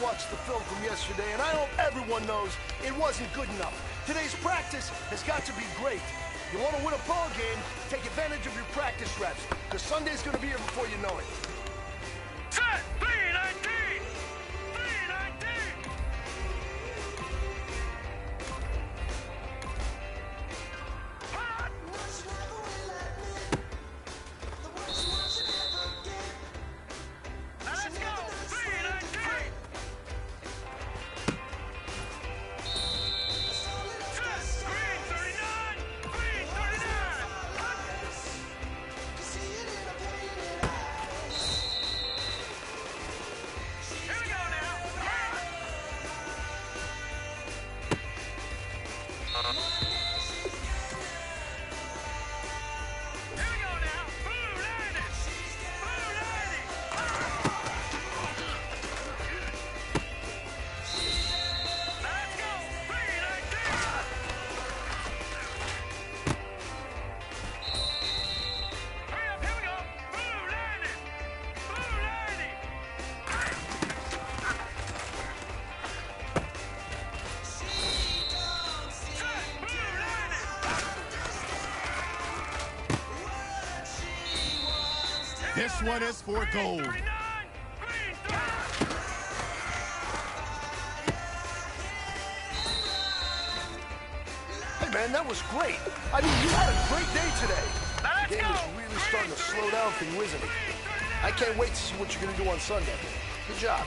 Watched the film from yesterday, and I hope everyone knows it wasn't good enough. Today's practice has got to be great. You want to win a ball game, take advantage of your practice reps, because Sunday's going to be here before you know it. Set! B-19! B-19! Let's go! B-19! This one is for gold. Hey, man, that was great. I mean, you had a great day today. The game is really starting to slow down for you, isn't it? I can't wait to see what you're going to do on Sunday. Good job.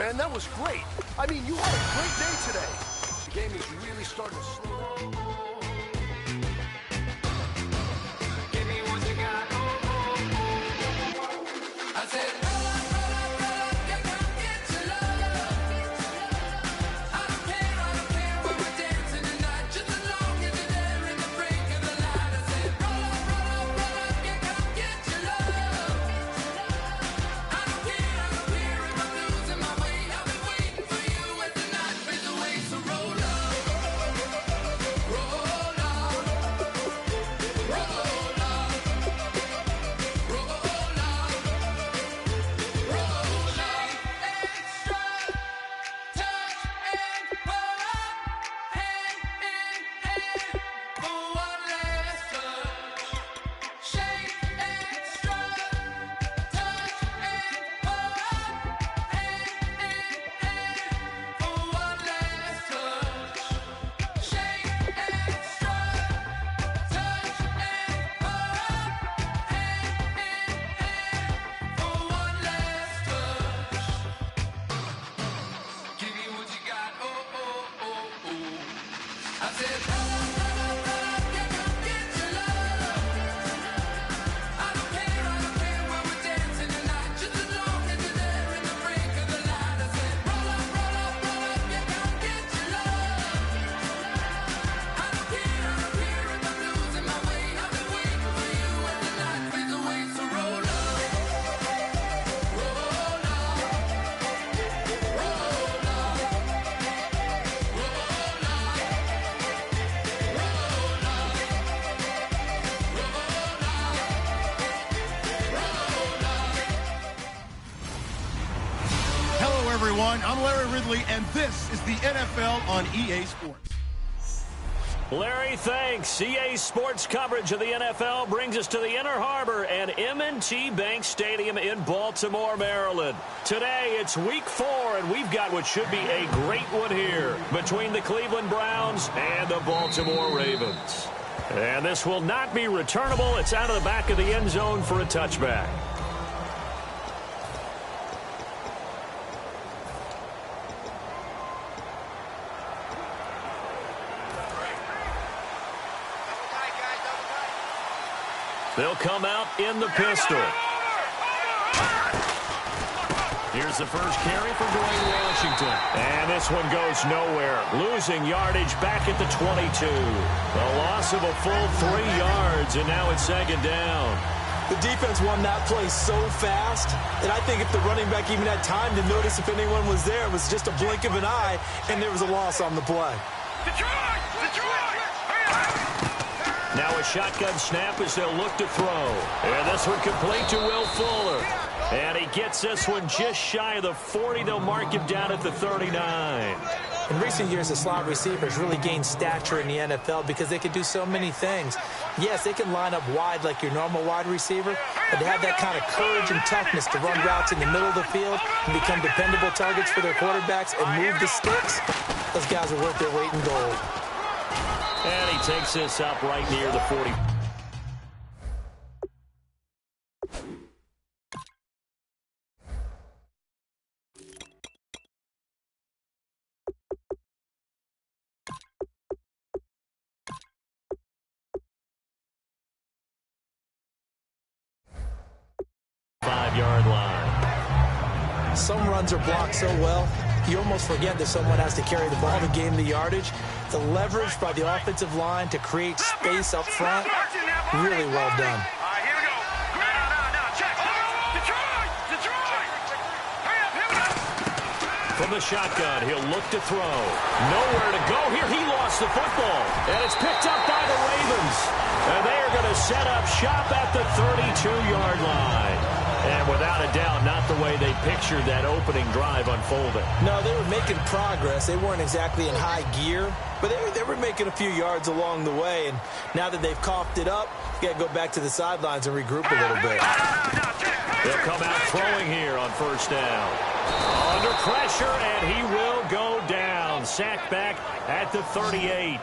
man. That was great. I mean, you had a great day today. The game is really starting to slow down. Give me what you got. I said, roll up, yeah, come get your love. I don't care where we're dancing tonight, just as long as you're there in the break of the light. I said, roll up, yeah, come get your love. I don't care if I'm losing my way. I've been waiting for you as the night fades away. So roll up, roll up, roll up, roll up. Everyone, I'm Larry Ridley, and this is the NFL on EA Sports. Larry, thanks. EA Sports coverage of the NFL brings us to the Inner Harbor and M&T Bank Stadium in Baltimore, Maryland. Today, it's Week 4, and we've got what should be a great one here between the Cleveland Browns and the Baltimore Ravens. And this will not be returnable. It's out of the back of the end zone for a touchback. They'll come out in the pistol. Here's the first carry for Dwayne Washington. And this one goes nowhere. Losing yardage back at the 22. A loss of a full 3 yards, and now it's second down. The defense won that play so fast that I think if the running back even had time to notice if anyone was there, it was just a blink of an eye, and there was a loss on the play. Detroit! Now a shotgun snap as they'll look to throw. And this one complete to Will Fuller. And he gets this one just shy of the 40. They'll mark him down at the 39. In recent years, the slot receivers really gained stature in the NFL because they can do so many things. Yes, they can line up wide like your normal wide receiver, but to have that kind of courage and toughness to run routes in the middle of the field and become dependable targets for their quarterbacks and move the sticks, those guys are worth their weight in gold. And he takes this up right near the 40. Five-yard line. Some runs are blocked so well, you almost forget that someone has to carry the ball to gain the yardage. The leverage by the offensive line to create space up front, really well done. Here we go. Now, check. Detroit! Here we go. From the shotgun, he'll look to throw. Nowhere to go here. He lost the football. And it's picked up by the Ravens. And they are going to set up shop at the 32-yard line. And without a doubt, not the way they pictured that opening drive unfolding. No, they were making progress. They weren't exactly in high gear, but they were making a few yards along the way. And now that they've coughed it up, you got to go back to the sidelines and regroup a little bit. They'll come out throwing here on first down. Under pressure, and he will go down. Sacked back at the 38.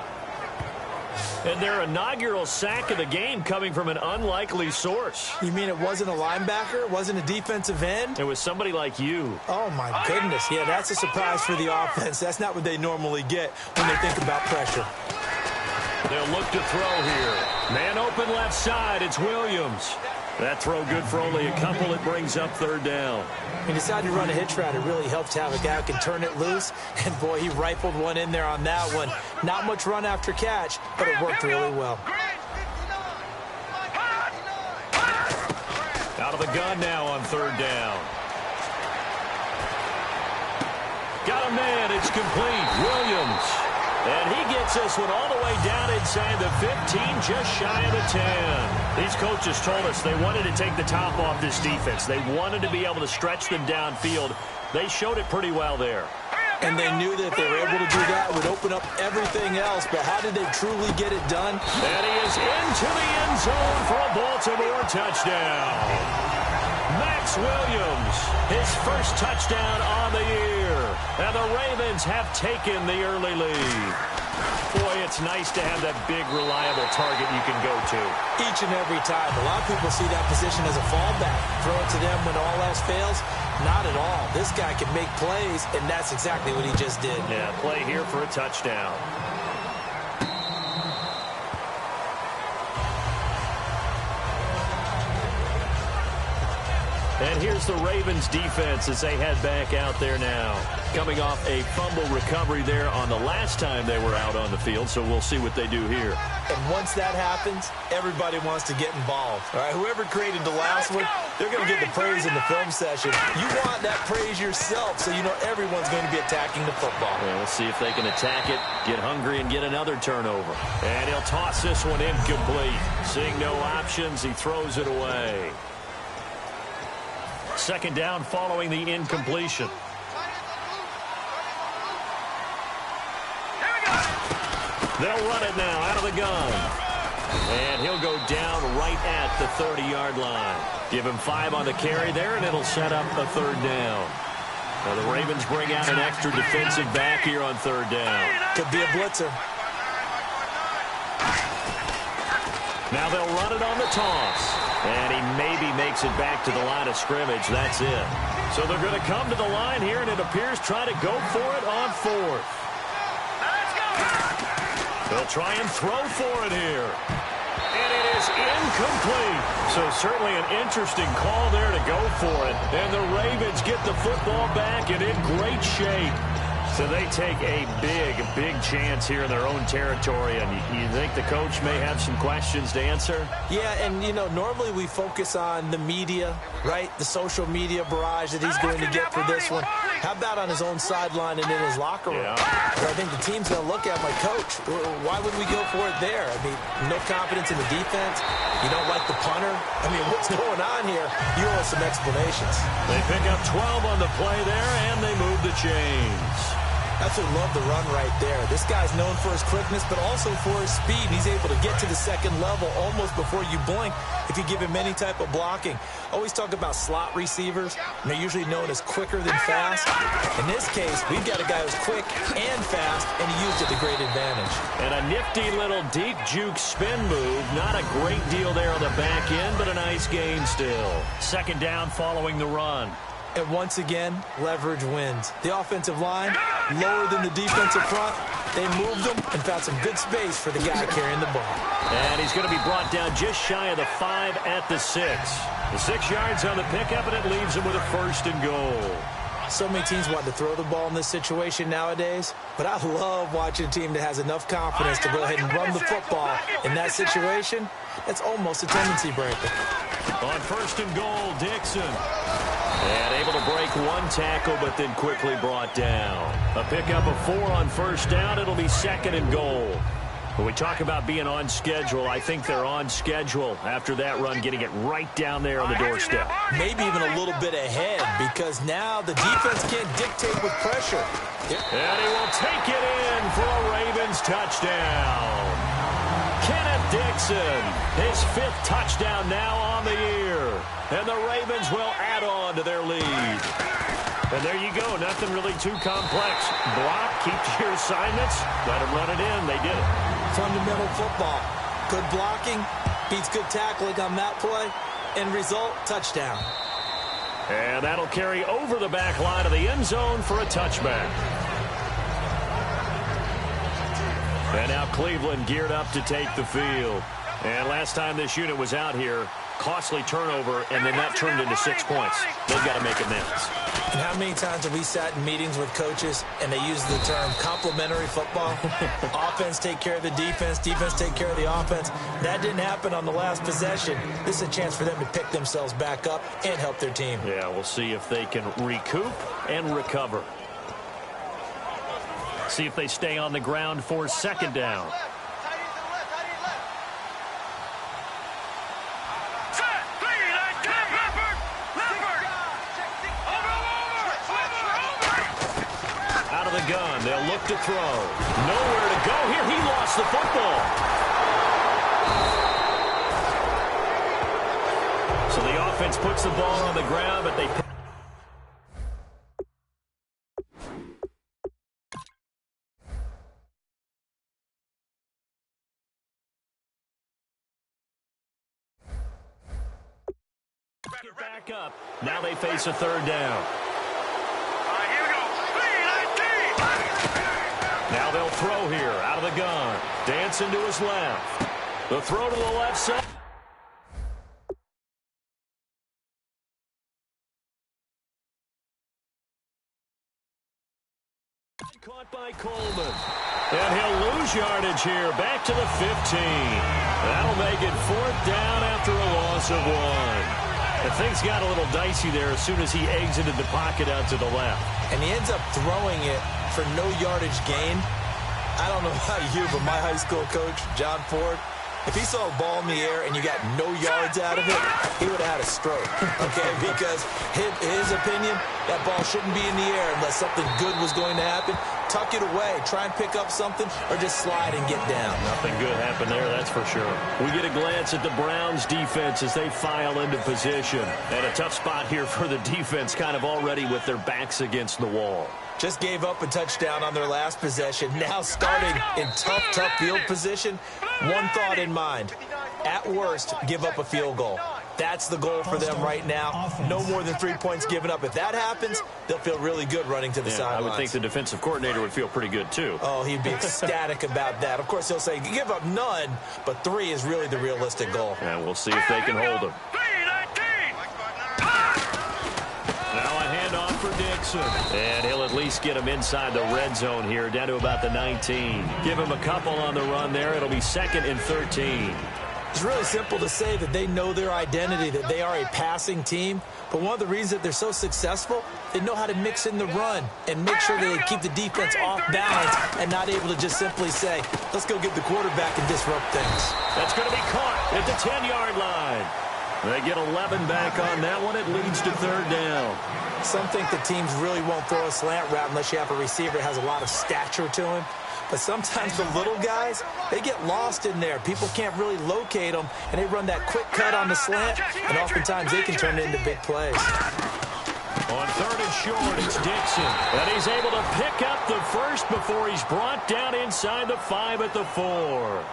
And their inaugural sack of the game coming from an unlikely source. You mean it wasn't a linebacker? It wasn't a defensive end? It was somebody like you. Oh, my goodness. Yeah, that's a surprise for the offense. That's not what they normally get when they think about pressure. They'll look to throw here. Man open left side. It's Williams. That throw good for only a couple. It brings up third down. He decided to run a hitch route. It really helps to have a guy who can turn it loose. And, boy, he rifled one in there on that one. Not much run after catch, but it worked really well. Out of the gun now on third down. Got a man. It's complete. Williams. And he gets this one all the way down inside the 15, just shy of the 10. These coaches told us they wanted to take the top off this defense. They wanted to be able to stretch them downfield. They showed it pretty well there. And they knew that if they were able to do that, it would open up everything else. But how did they truly get it done? And he is into the end zone for a Baltimore touchdown. Max Williams, his first touchdown on the year. And the Ravens have taken the early lead. Boy, it's nice to have that big, reliable target you can go to. Each and every time. A lot of people see that position as a fallback. Throw it to them when all else fails. Not at all. This guy can make plays, and that's exactly what he just did. Yeah, play here for a touchdown. And here's the Ravens defense as they head back out there now. Coming off a fumble recovery there on the last time they were out on the field, so we'll see what they do here. And once that happens, everybody wants to get involved. All right, whoever created the last one, they're going to get the praise in the film session. You want that praise yourself, so you know everyone's going to be attacking the football. Well, we'll see if they can attack it, get hungry, and get another turnover. And he'll toss this one incomplete. Seeing no options, he throws it away. Second down following the incompletion. They'll run it now out of the gun. And he'll go down right at the 30-yard line. Give him 5 on the carry there, and it'll set up a third down. Now the Ravens bring out an extra defensive back here on third down. Could be a blitzer. Now they'll run it on the toss. And he maybe makes it back to the line of scrimmage. That's it. So they're going to come to the line here, and it appears try to go for it on fourth. They'll try and throw for it here. And it is incomplete. So certainly an interesting call there to go for it. And the Ravens get the football back and in great shape. So they take a big chance here in their own territory. And you think the coach may have some questions to answer? Yeah, and, you know, normally we focus on the media, right? The social media barrage that he's going to get for this one. How about on his own sideline and in his locker room? Yeah. I think the team's going to look at my coach. Why would we go for it there? I mean, no confidence in the defense. You don't like the punter. I mean, what's going on here? You owe us some explanations. They pick up 12 on the play there, and they move the chains. That's what love the run right there. This guy's known for his quickness, but also for his speed. He's able to get to the second level almost before you blink if you give him any type of blocking. Always talk about slot receivers, and they're usually known as quicker than fast. In this case, we've got a guy who's quick and fast, and he used it to great advantage. And a nifty little deep juke spin move. Not a great deal there on the back end, but a nice gain still. Second down following the run. And once again, leverage wins. The offensive line, lower than the defensive front. They moved them and found some good space for the guy carrying the ball. And he's going to be brought down just shy of the 5 at the 6. The 6 yards on the pickup, and it leaves him with a first and goal. So many teams want to throw the ball in this situation nowadays, but I love watching a team that has enough confidence to go ahead and run the football. In that situation, that's almost a tendency breaker. On first and goal, Dixon. And able to break one tackle, but then quickly brought down. A pickup of 4 on first down. It'll be second and goal. When we talk about being on schedule, I think they're on schedule after that run, getting it right down there on the doorstep. Maybe even a little bit ahead, because now the defense can't dictate with pressure. And he will take it in for a Ravens touchdown. Kenneth Dixon, his 5th touchdown now on the year. And the Ravens will add on to their lead. And there you go. Nothing really too complex. Block, keep to your assignments. Let them run it in. They did it. Fundamental football. Good blocking beats good tackling on that play. End result, touchdown. And that'll carry over the back line of the end zone for a touchback. And now Cleveland geared up to take the field. And last time this unit was out here, costly turnover, and then that turned into 6 points. They've got to make amends. And how many times have we sat in meetings with coaches and they use the term complementary football? Offense take care of the defense, defense take care of the offense. That didn't happen on the last possession. This is a chance for them to pick themselves back up and help their team. Yeah, we'll see if they can recoup and recover. See if they stay on the ground for second down. Out of the gun, they'll look to throw. Nowhere to go here. He lost the football. So the offense puts the ball on the ground, but they get back up. Now they face a third down. Here we go. Now they'll throw here out of the gun. Dancing to his left. The throw to the left side. Caught by Coleman. And he'll lose yardage here. Back to the 15. That'll make it fourth down after a loss of 1. And things got a little dicey there as soon as he exited the pocket out to the left. And he ends up throwing it for no yardage gain. I don't know about you, but my high school coach, John Ford, if he saw a ball in the air and you got no yards out of it, he would have had a stroke, okay? Because his opinion, that ball shouldn't be in the air unless something good was going to happen. Tuck it away, try and pick up something, or just slide and get down. Nothing good happened there, that's for sure. We get a glance at the Browns' defense as they file into position. And a tough spot here for the defense, kind of already with their backs against the wall. Just gave up a touchdown on their last possession. Now starting in tough field position. One thought in mind. At worst, give up a field goal. That's the goal for them right now. No more than 3 points given up. If that happens, they'll feel really good running to the sidelines. I would think the defensive coordinator would feel pretty good, too. Oh, he'd be ecstatic about that. Of course, he'll say, give up none, but 3 is really the realistic goal. And we'll see if they can hold him. Now a handoff for Dixon. And he'll at least get him inside the red zone here, down to about the 19. Give him a couple on the run there. It'll be 2nd and 13. It's really simple to say that they know their identity, that they are a passing team. But one of the reasons that they're so successful, they know how to mix in the run and make sure that they keep the defense off balance and not able to just simply say, let's go get the quarterback and disrupt things. That's going to be caught at the 10-yard line. They get 11 back on that one. It leads to third down. Some think the teams really won't throw a slant route unless you have a receiver that has a lot of stature to him. But sometimes the little guys, they get lost in there. People can't really locate them, and they run that quick cut on the slant, and oftentimes they can turn it into big plays. On third and short, it's Dixon. And he's able to pick up the first before he's brought down inside the 5 at the 4.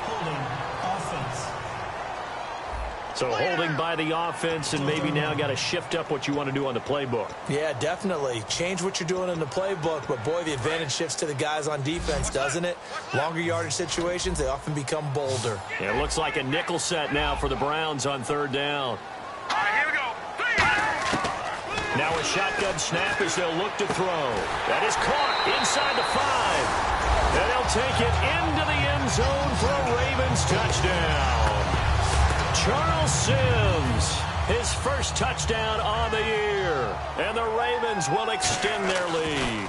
Holding offense. So holding by the offense, and maybe now got to shift up what you want to do on the playbook. Yeah, definitely. Change what you're doing in the playbook, but boy, the advantage shifts to the guys on defense, doesn't it? Longer yardage situations, they often become bolder. Yeah, it looks like a nickel set now for the Browns on third down. Here we go. Now a shotgun snap as they'll look to throw. That is caught inside the 5. And they'll take it into the end zone for a Ravens touchdown. Charles Sims, his first touchdown on the year. And the Ravens will extend their lead.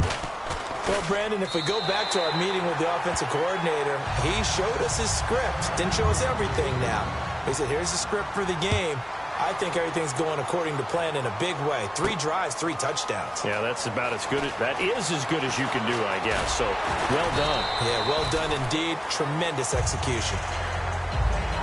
Well, Brandon, if we go back to our meeting with the offensive coordinator, he showed us his script. Didn't show us everything now. He said, here's the script for the game. I think everything's going according to plan in a big way. 3 drives, 3 touchdowns. Yeah, that's about as good as, that is as good as you can do, I guess. So, well done. Yeah, well done indeed. Tremendous execution.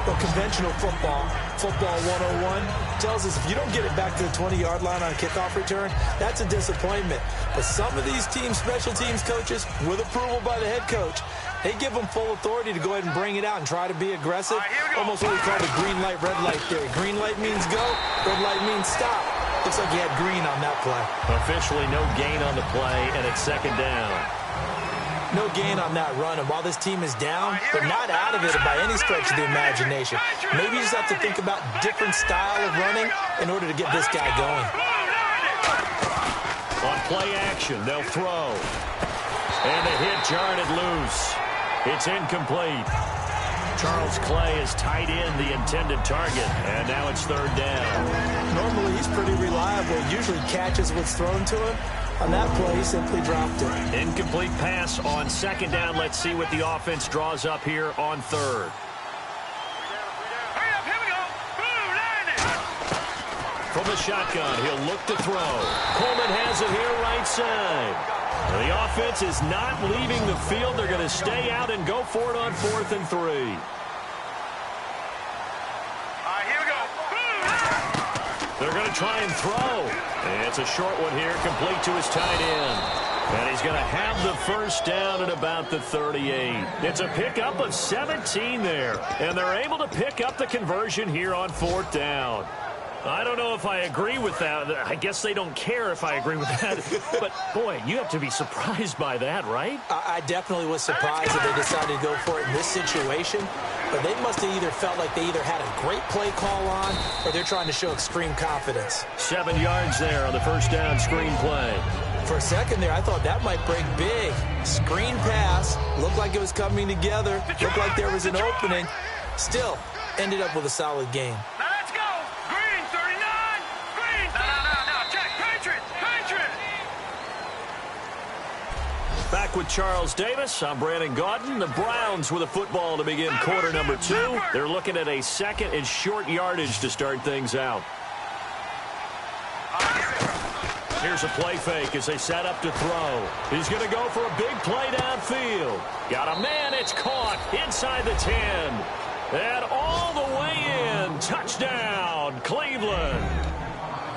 Well, conventional football 101, tells us if you don't get it back to the 20-yard line on a kickoff return, that's a disappointment. But some of these teams, special teams coaches, with approval by the head coach, they give them full authority to go ahead and bring it out and try to be aggressive. Almost what we call the green light, red light theory. Green light means go, red light means stop. Looks like he had green on that play. Officially no gain on the play, and it's second down. No gain on that run, and while this team is down, they're not out of it by any stretch of the imagination. Maybe you just have to think about different style of running in order to get this guy going. On play action, they'll throw. And the hit jarred it loose. It's incomplete. Charles Clay is tight in the intended target, and now it's third down. Normally, he's pretty reliable. Usually catches what's thrown to him. On that play, he simply dropped it. Incomplete pass on second down. Let's see what the offense draws up here on third. Hurry up, here we go. Boom, landed. From the shotgun, he'll look to throw. Coleman has it here right side. The offense is not leaving the field. They're going to stay out and go for it on 4th and 3. All right, here we go. Boom. They're going to try and throw. And it's a short one here, complete to his tight end. And he's going to have the first down at about the 38. It's a pickup of 17 there. And they're able to pick up the conversion here on 4th down. I don't know if I agree with that. I guess they don't care if I agree with that. But, boy, you have to be surprised by that, right? I definitely was surprised that they decided to go for it in this situation. But they must have either felt like they either had a great play call on or they're trying to show extreme confidence. 7 yards there on the first down screen play. For a second there, I thought that might break big. Screen pass. Looked like it was coming together. Looked like there was an opening. Still, ended up with a solid game. Now let's go. Green, 39. Green. No. Check. Patriot. Back with Charles Davis. I'm Brandon Gaudin. The Browns with a football to begin quarter number 2. They're looking at a second and short yardage to start things out. Here's a play fake as they set up to throw. He's going to go for a big play downfield. Got a man. It's caught inside the 10. And all the way in. Touchdown, Cleveland.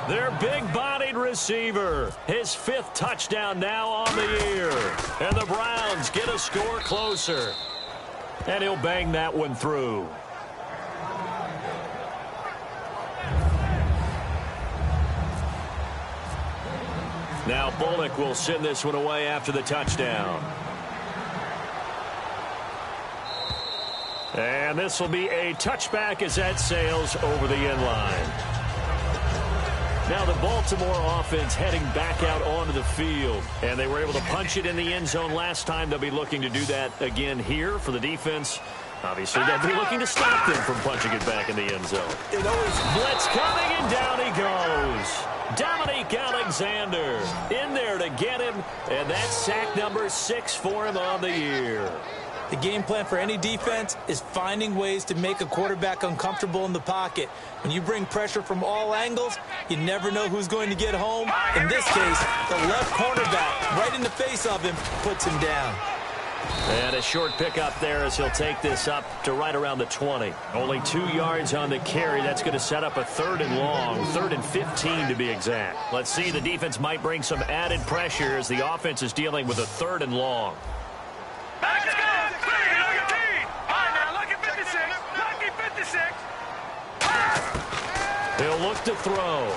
Their big-bodied receiver. His 5th touchdown now on the year. And the Browns get a score closer. And he'll bang that one through. Now Bullock will send this one away after the touchdown. And this will be a touchback as that sails over the end line. Now the Baltimore offense heading back out onto the field. And they were able to punch it in the end zone last time. They'll be looking to do that again here for the defense. Obviously, they'll be looking to stop them from punching it back in the end zone. Blitz coming, and down he goes. Dominique Alexander in there to get him, and that's sack number 6 for him on the year. The game plan for any defense is finding ways to make a quarterback uncomfortable in the pocket. When you bring pressure from all angles, you never know who's going to get home. In this case, the left cornerback right in the face of him puts him down. And a short pickup there as he'll take this up to right around the 20. Only 2 yards on the carry. That's going to set up a 3rd and long, 3rd and 15 to be exact. Let's see, the defense might bring some added pressure as the offense is dealing with a 3rd and long. Let's go. All right, now, lucky 56. Lucky 56. He'll look to throw.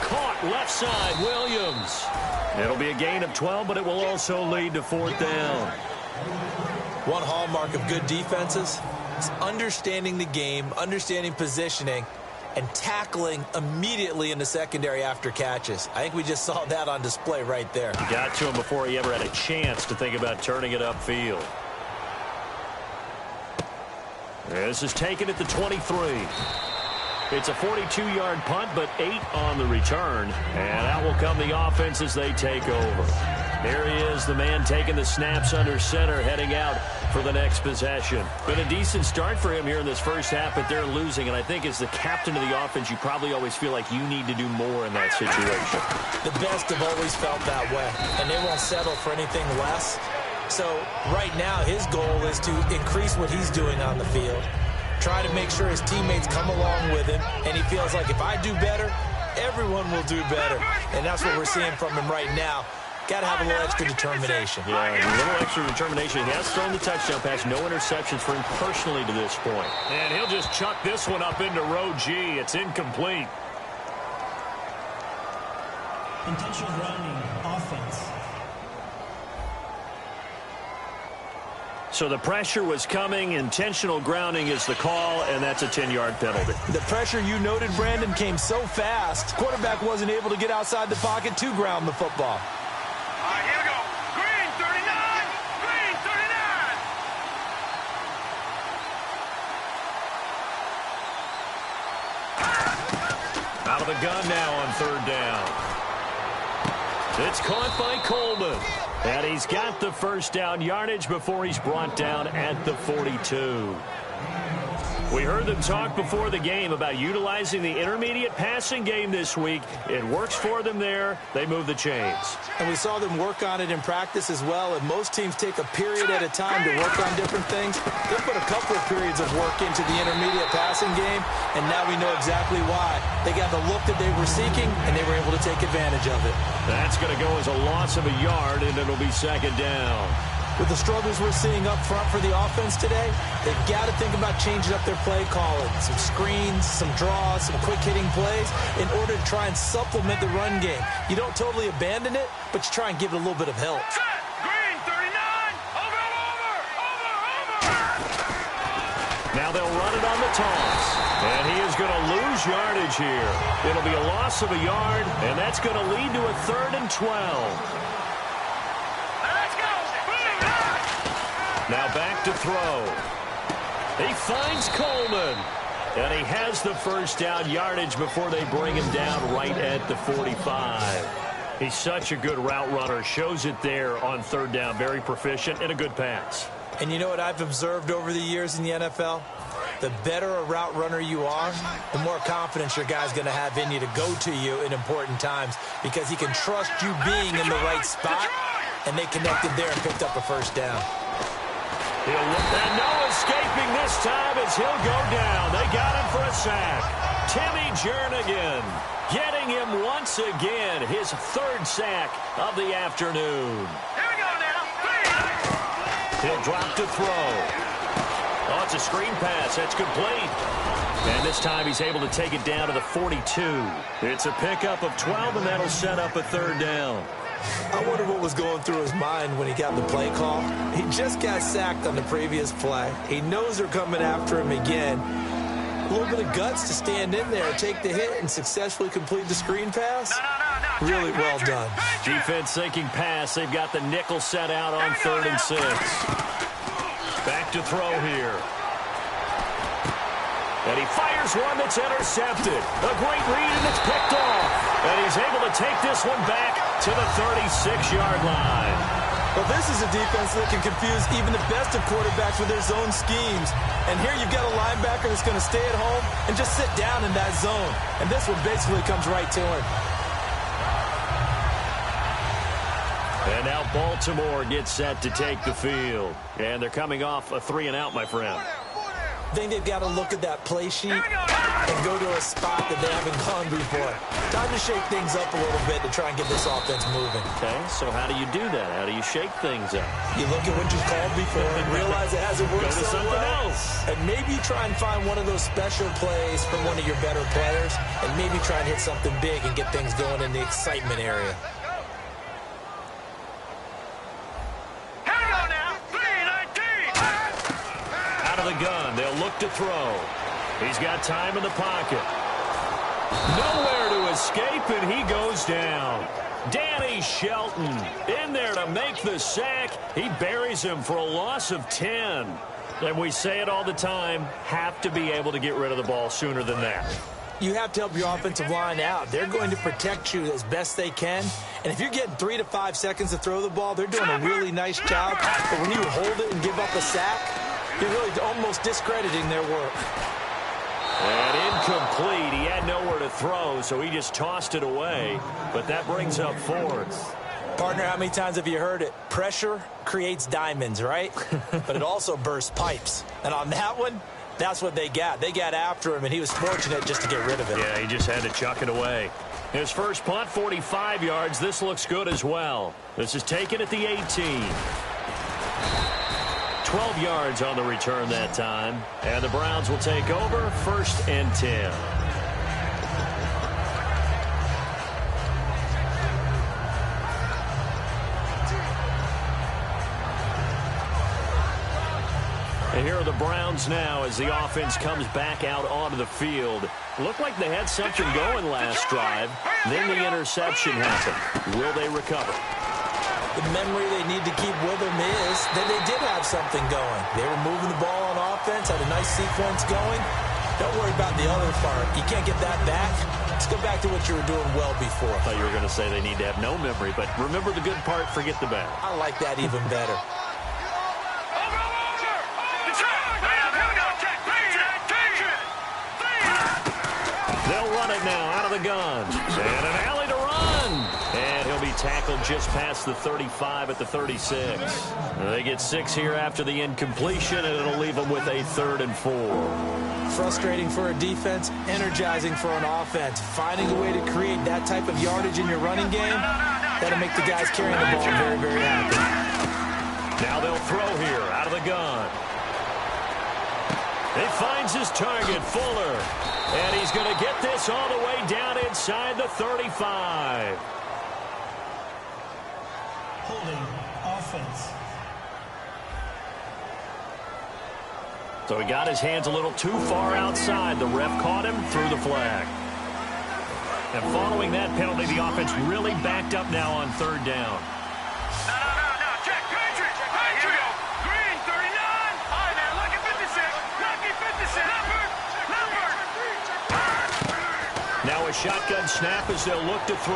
Caught left side, Williams. It'll be a gain of 12, but it will also lead to 4th down. One hallmark of good defenses is understanding the game, understanding positioning, and tackling immediately in the secondary after catches. I think we just saw that on display right there. He got to him before he ever had a chance to think about turning it upfield. This is taken at the 23. It's a 42-yard punt, but 8 on the return. And out will come the offense as they take over. There he is, the man taking the snaps under center, heading out for the next possession. Been a decent start for him here in this first half, but they're losing. And I think as the captain of the offense, you probably always feel like you need to do more in that situation. The best have always felt that way, and they won't settle for anything less. So right now his goal is to increase what he's doing on the field, try to make sure his teammates come along with him, and he feels like if I do better, everyone will do better. And that's what we're seeing from him right now. Got to have a little extra determination. Yeah, a little extra determination. He has thrown the touchdown pass. No interceptions for him personally to this point. And he'll just chuck this one up into row G. It's incomplete. Intentional grounding, offense. So the pressure was coming. Intentional grounding is the call, and that's a 10-yard penalty. The pressure you noted, Brandon, came so fast, quarterback wasn't able to get outside the pocket to ground the football. All right, here we go. Green 39. Green 39. Out of the gun now on third down. It's caught by Coleman. And he's got the first down yardage before he's brought down at the 42. We heard them talk before the game about utilizing the intermediate passing game this week. It works for them there. They move the chains. And we saw them work on it in practice as well. And most teams take a period at a time to work on different things. They put a couple of periods of work into the intermediate passing game, and now we know exactly why. They got the look that they were seeking, and they were able to take advantage of it. That's going to go as a loss of a yard, and it'll be second down. With the struggles we're seeing up front for the offense today, they've got to think about changing up their play calling. Some screens, some draws, some quick-hitting plays in order to try and supplement the run game. You don't totally abandon it, but you try and give it a little bit of help. Green 39. Over. Now they'll run it on the toss. And he is going to lose yardage here. It'll be a loss of a yard, and that's going to lead to a 3rd and 12. Now back to throw. He finds Coleman. And he has the first down yardage before they bring him down right at the 45. He's such a good route runner. Shows it there on third down. Very proficient and a good pass. And you know what I've observed over the years in the NFL? The better a route runner you are, the more confidence your guy's going to have in you to go to you in important times because he can trust you being in the right spot, and they connected there and picked up a first down. And no escaping this time as he'll go down. They got him for a sack. Timmy Jernigan getting him once again, his 3rd sack of the afternoon. Here we go now. He'll drop to throw. Oh, it's a screen pass. That's complete. And this time he's able to take it down to the 42. It's a pickup of 12, and that'll set up a 3rd down. I wonder what was going through his mind when he got the play call. He just got sacked on the previous play. He knows they're coming after him again. A little bit of guts to stand in there, take the hit, and successfully complete the screen pass. Really well done. Defense thinking pass. They've got the nickel set out on 3rd and 6. Back to throw here. And he fires one that's intercepted. A great read, and it's picked off. And he's able to take this one back to the 36-yard line. Well, this is a defense that can confuse even the best of quarterbacks with their zone schemes. And here you've got a linebacker that's going to stay at home and just sit down in that zone. And this one basically comes right to him. And now Baltimore gets set to take the field. And they're coming off a 3-and-out, my friend. I think they've got to look at that play sheet and go to a spot that they haven't gone before. Time to shake things up a little bit to try and get this offense moving. Okay, so how do you do that? How do you shake things up? You look at what you've called before and realize it hasn't worked Go to so something well. else. And maybe try and find one of those special plays from one of your better players, and maybe try and hit something big and get things going in the excitement area. The gun. They'll look to throw. He's got time in the pocket. Nowhere to escape, and he goes down. Danny Shelton in there to make the sack. He buries him for a loss of 10. And we say it all the time, have to be able to get rid of the ball sooner than that. You have to help your offensive line out. They're going to protect you as best they can. And if you're getting 3 to 5 seconds to throw the ball, they're doing a really nice job. But when you hold it and give up a sack, you're really almost discrediting their work. And incomplete. He had nowhere to throw, so he just tossed it away. But that brings up 4th. Partner, how many times have you heard it? Pressure creates diamonds, right? But it also bursts pipes. And on that one, that's what they got. They got after him, and he was fortunate just to get rid of it. Yeah, he just had to chuck it away. His first punt, 45 yards. This looks good as well. This is taken at the 18. 12 yards on the return that time. And the Browns will take over, 1st and 10. And here are the Browns now as the offense comes back out onto the field. Looked like they had something going last drive. Then the interception happened. Will they recover? The memory they need to keep with them is that they did have something going. They were moving the ball on offense, had a nice sequence going. Don't worry about the other part. You can't get that back. Let's go back to what you were doing well before. I thought you were going to say they need to have no memory, but remember the good part, forget the bad. I like that even better. They'll run it now out of the gun. And an alley to run. And he'll be tackled just past the 35 at the 36. They get 6 here after the incompletion, and it'll leave them with a 3rd and 4. Frustrating for a defense, energizing for an offense. Finding a way to create that type of yardage in your running game, that'll make the guys carrying the ball very, very happy. Now they'll throw here out of the gun. He finds his target, Fuller. And he's going to get this all the way down inside the 35. Holding offense. So he got his hands a little too far outside. The ref caught him, threw the flag. And following that penalty, the offense really backed up now on 3rd down. No, check, Patriots. Here we go. Green, 39. All right, now, lucky 56. Lucky 56. Now a shotgun snap as they'll look to throw.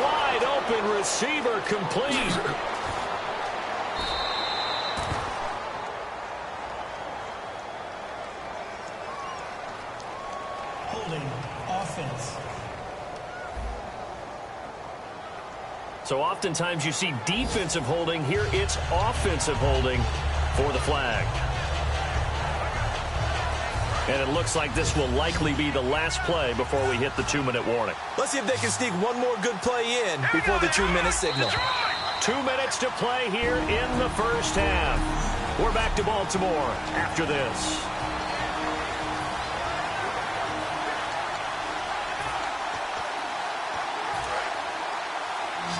Wide open receiver complete. Holding offense. So oftentimes you see defensive holding. Here it's offensive holding for the flag. And it looks like this will likely be the last play before we hit the 2-minute warning. Let's see if they can sneak one more good play in before the 2-minute signal. 2 minutes to play here in the first half. We're back to Baltimore after this.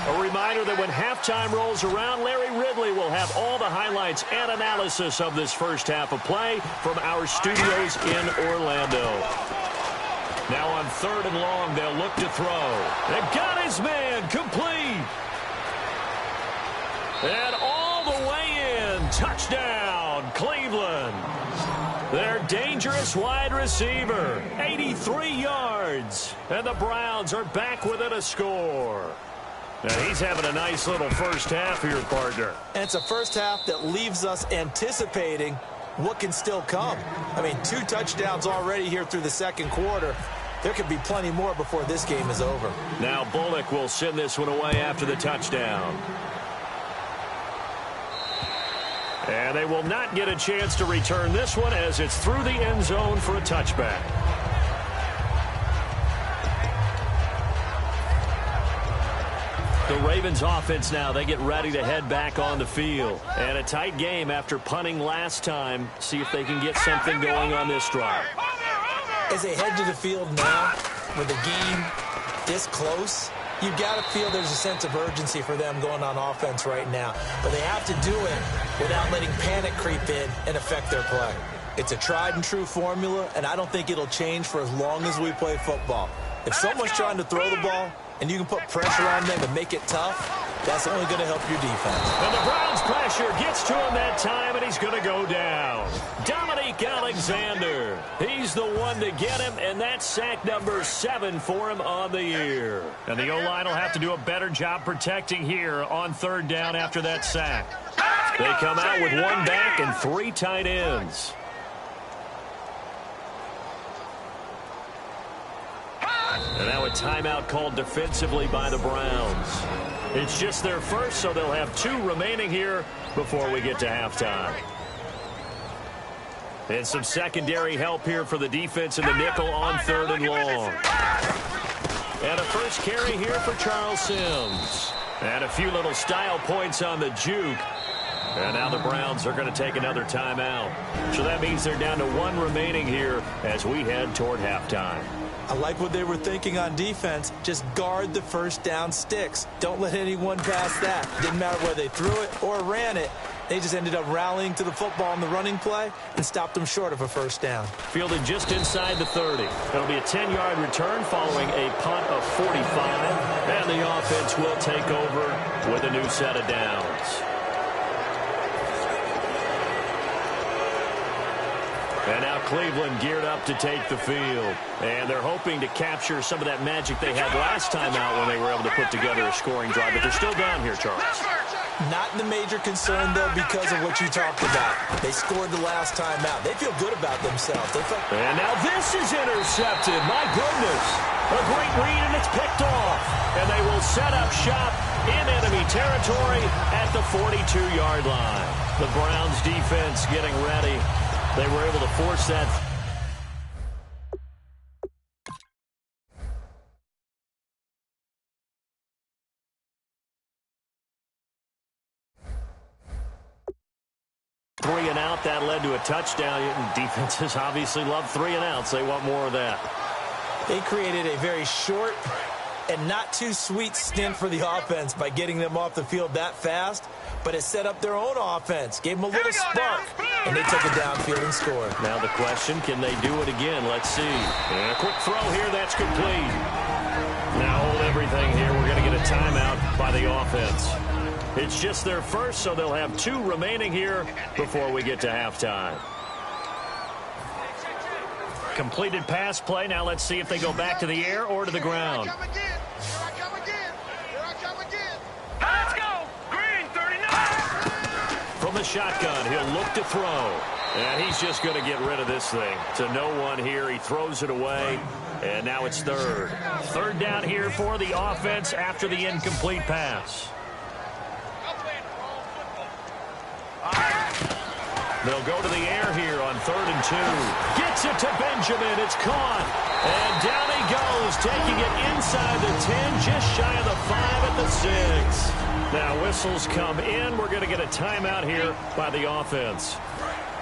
A reminder that when halftime rolls around, Larry Ridley will have all the highlights and analysis of this first half of play from our studios in Orlando. Now on 3rd and long, they'll look to throw. They've got his man complete. And all the way in. Touchdown, Cleveland. Their dangerous wide receiver, 83 yards. And the Browns are back within a score. Now he's having a nice little first half here, partner. And it's a first half that leaves us anticipating what can still come. I mean, 2 touchdowns already here through the second quarter. There could be plenty more before this game is over. Now Bullock will send this one away after the touchdown. And they will not get a chance to return this one as it's through the end zone for a touchback. The Ravens offense now, they get ready to head back on the field. And a tight game after punting last time. See if they can get something going on this drive. As they head to the field now, with the game this close, you've got to feel there's a sense of urgency for them going on offense right now. But they have to do it without letting panic creep in and affect their play. It's a tried and true formula, and I don't think it'll change for as long as we play football. If someone's trying to throw the ball, and you can put pressure on them and make it tough, that's only going to help your defense. And the Browns' pressure gets to him that time, and he's going to go down. Dominique Alexander. He's the one to get him, and that's sack number 7 for him on the year. And the O-line will have to do a better job protecting here on 3rd down after that sack. They come out with 1 back and 3 tight ends. And now a timeout called defensively by the Browns. It's just their first, so they'll have 2 remaining here before we get to halftime. And some secondary help here for the defense in the nickel on 3rd and long. And a first carry here for Charles Sims. And a few little style points on the juke. And now the Browns are going to take another timeout. So that means they're down to 1 remaining here as we head toward halftime. I like what they were thinking on defense. Just guard the first down sticks. Don't let anyone pass that. Didn't matter whether they threw it or ran it. They just ended up rallying to the football on the running play and stopped them short of a first down. Fielded just inside the 30. It'll be a 10-yard return following a punt of 45. And the offense will take over with a new set of downs. And now Cleveland geared up to take the field. And they're hoping to capture some of that magic they had last time out when they were able to put together a scoring drive. But they're still down here, Charles. Not the major concern, though, because of what you talked about. They scored the last time out. They feel good about themselves. And now this is intercepted. My goodness. A great read, and it's picked off. And they will set up shop in enemy territory at the 42-yard line. The Browns defense getting ready. They were able to force that. Three and out, that led to a touchdown. Defenses obviously love 3 and outs. They want more of that. They created a very short and not too sweet stint for the offense by getting them off the field that fast, but it set up their own offense, gave them a little spark, and they took it downfield and scored. Now the question, can they do it again? Let's see. And a quick throw here, that's complete. Now hold everything here. We're going to get a timeout by the offense. It's just their first, so they'll have 2 remaining here before we get to halftime. Completed pass play. Now let's see if they go back to the air or to the ground. Let's go. Green 39. From the shotgun, he'll look to throw. And he's just going to get rid of this thing. To no one here. He throws it away. And now it's 3rd. 3rd down here for the offense after the incomplete pass. They'll go to the air here on 3rd and 2. Gets it to Benjamin. It's caught. And down he goes, taking it inside the 10, just shy of the 5 at the 6. Now whistles come in. We're going to get a timeout here by the offense.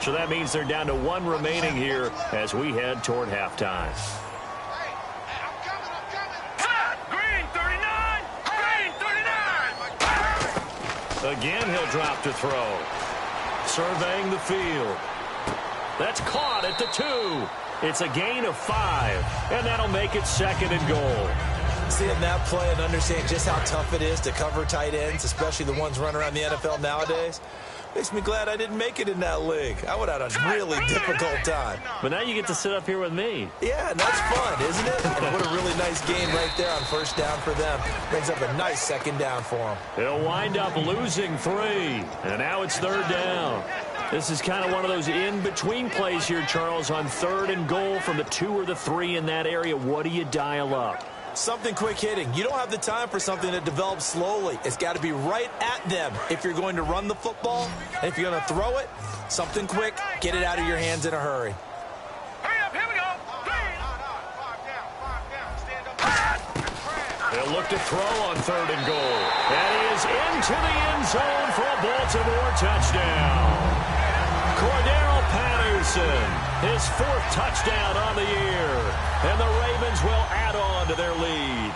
So that means they're down to 1 remaining here as we head toward halftime. Green 39. Green 39. Again, he'll drop to throw. Surveying the field. That's caught at the 2. It's a gain of 5, and that'll make it 2nd and goal. Seeing that play and understanding just how tough it is to cover tight ends, especially the ones running around the NFL nowadays, makes me glad I didn't make it in that league. I would have had a really difficult time. But now you get to sit up here with me. Yeah, and that's fun, isn't it? And what a really nice game right there on 1st down for them. Brings up a nice 2nd down for them. They'll wind up losing 3, and now it's 3rd down. This is kind of one of those in-between plays here, Charles, on 3rd and goal from the 2 or the 3 in that area. What do you dial up? Something quick hitting. You don't have the time for something that develops slowly. It's got to be right at them if you're going to run the football. And if you're going to throw it, something quick, get it out of your hands in a hurry. Hurry up, here we go. They'll look to throw on 3rd and goal. That is into the end zone for a Baltimore touchdown. Cordero Patterson, his 4th touchdown on the year. And the Ravens will add on to their lead.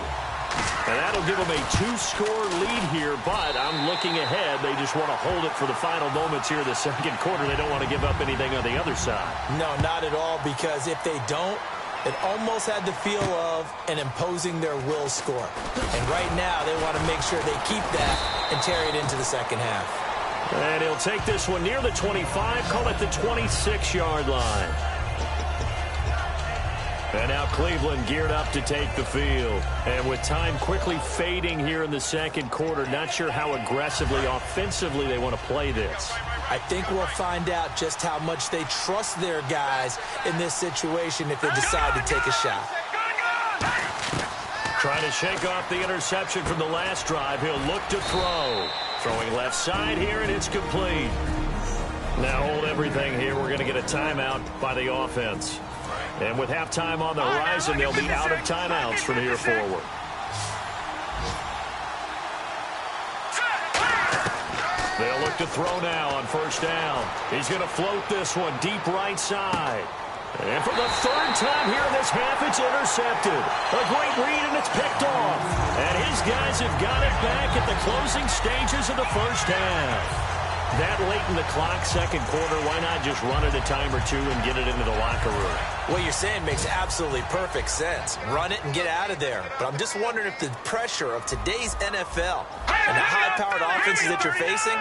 And that'll give them a 2-score lead here, but I'm looking ahead. They just want to hold it for the final moments here of the 2nd quarter. They don't want to give up anything on the other side. No, not at all, because if they don't, it almost had the feel of an imposing their will score. And right now, they want to make sure they keep that and carry it into the 2nd half. And he'll take this one near the 25, call it the 26-yard line. And now Cleveland geared up to take the field. And with time quickly fading here in the 2nd quarter, not sure how aggressively, offensively they want to play this. I think we'll find out just how much they trust their guys in this situation if they decide to take a shot. Trying to shake off the interception from the last drive. He'll look to throw. Throwing left side here, and it's complete. Now hold everything here. We're going to get a timeout by the offense. And with halftime on the horizon, they'll be out of timeouts from here forward. They'll look to throw now on first down. He's going to float this one deep right side. And for the third time here in this half, it's intercepted. A great read, and it's picked off. And his guys have got it back at the closing stages of the first half. That late in the clock, second quarter, why not just run it a time or two and get it into the locker room? What you're saying makes absolutely perfect sense. Run it and get out of there. But I'm just wondering if the pressure of today's NFL and the high-powered offenses that you're facing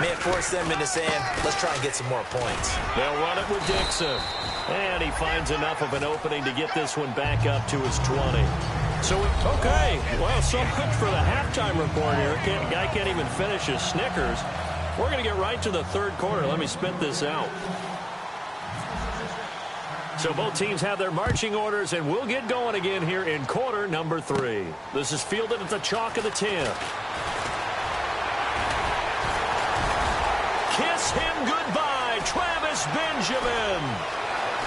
may have forced them into saying, let's try and get some more points. They'll run it with Dixon. And he finds enough of an opening to get this one back up to his 20. So, okay, well, so good for the halftime report here. Guy can't even finish his Snickers. We're going to get right to the third quarter. Let me spit this out. So both teams have their marching orders, and we'll get going again here in quarter number 3. This is fielded at the chalk of the 10. Kiss him goodbye, Travis Benjamin.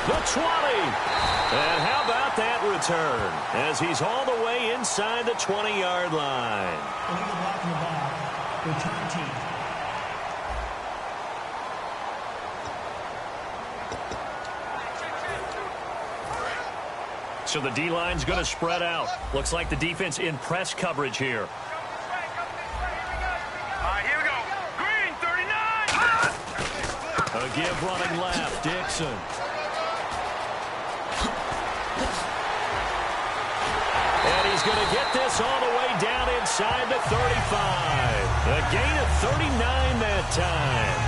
The 20. And how about that return as he's all the way inside the 20-yard line. Illegal blocking the ball. Return team. So the D-line's going to spread out. Looks like the defense in press coverage here. All right, here we go. Green, 39. A give running left, Dixon. And he's going to get this all the way down inside the 35. A gain of 39 that time.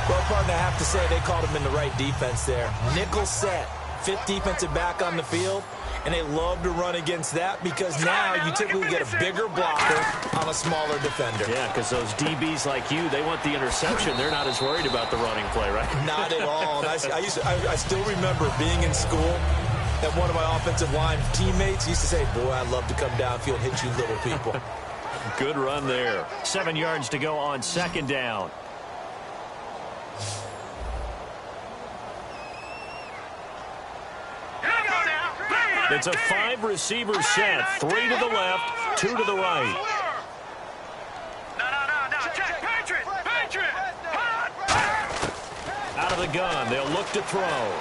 Well, partner, I have to say they called him in the right defense there. Nickel set, fifth defensive back on the field. And they love to run against that because now you typically get a bigger blocker on a smaller defender. Yeah, because those DBs like you, they want the interception. They're not as worried about the running play, right? Not at all. And I still remember being in school and one of my offensive line teammates used to say, boy, I'd love to come downfield and hit you little people. Good run there. 7 yards to go on second down. It's a 5-receiver set. 3 to the left, 2 to the right. No. Check. Patriot. Out of the gun. They'll look to throw.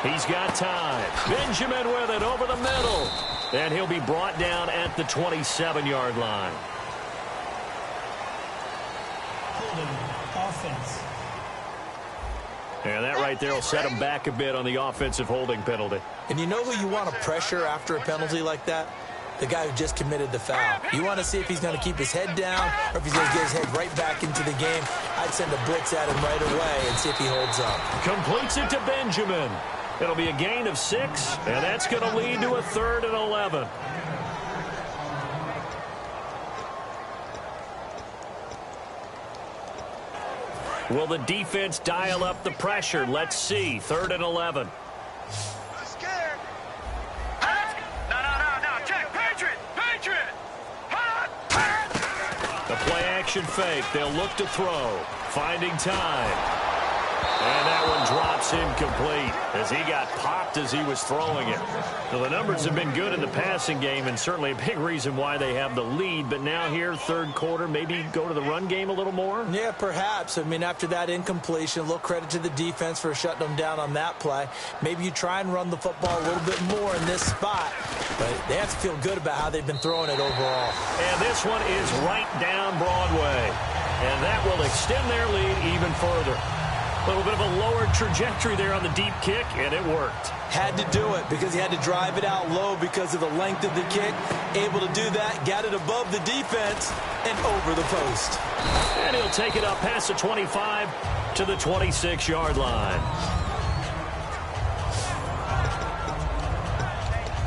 He's got time. Benjamin with it over the middle. And he'll be brought down at the 27-yard line. Holding offense. And that right there will set him back a bit on the offensive holding penalty. And you know who you want to pressure after a penalty like that? The guy who just committed the foul. You want to see if he's going to keep his head down or if he's going to get his head right back into the game. I'd send a blitz at him right away and see if he holds up. Completes it to Benjamin. It'll be a gain of 6, and that's going to lead to a 3rd and 11. Will the defense dial up the pressure? Let's see. 3rd and 11. Scared. No. Check. Patriot. The play action fake. They'll look to throw. Finding time. And that one drops incomplete as he got popped as he was throwing it. Now, the numbers have been good in the passing game and certainly a big reason why they have the lead. But now here, third quarter, maybe go to the run game a little more? Yeah, perhaps. I mean, after that incompletion, a little credit to the defense for shutting them down on that play. Maybe you try and run the football a little bit more in this spot. But they have to feel good about how they've been throwing it overall. And this one is right down Broadway. And that will extend their lead even further. A little bit of a lower trajectory there on the deep kick, and it worked. Had to do it because he had to drive it out low because of the length of the kick. Able to do that, got it above the defense, and over the post. And he'll take it up past the 25 to the 26-yard line.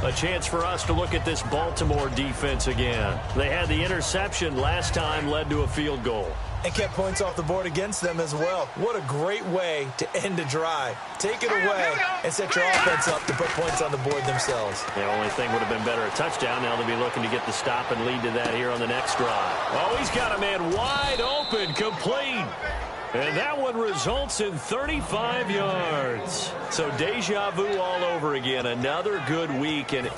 A chance for us to look at this Baltimore defense again. They had the interception last time, led to a field goal. And kept points off the board against them as well. What a great way to end a drive. Take it away and set your offense up to put points on the board themselves. The only thing would have been better, a touchdown. Now they'll be looking to get the stop and lead to that here on the next drive. Oh, he's got a man wide open, complete. And that one results in 35 yards. So deja vu all over again. Another good week. And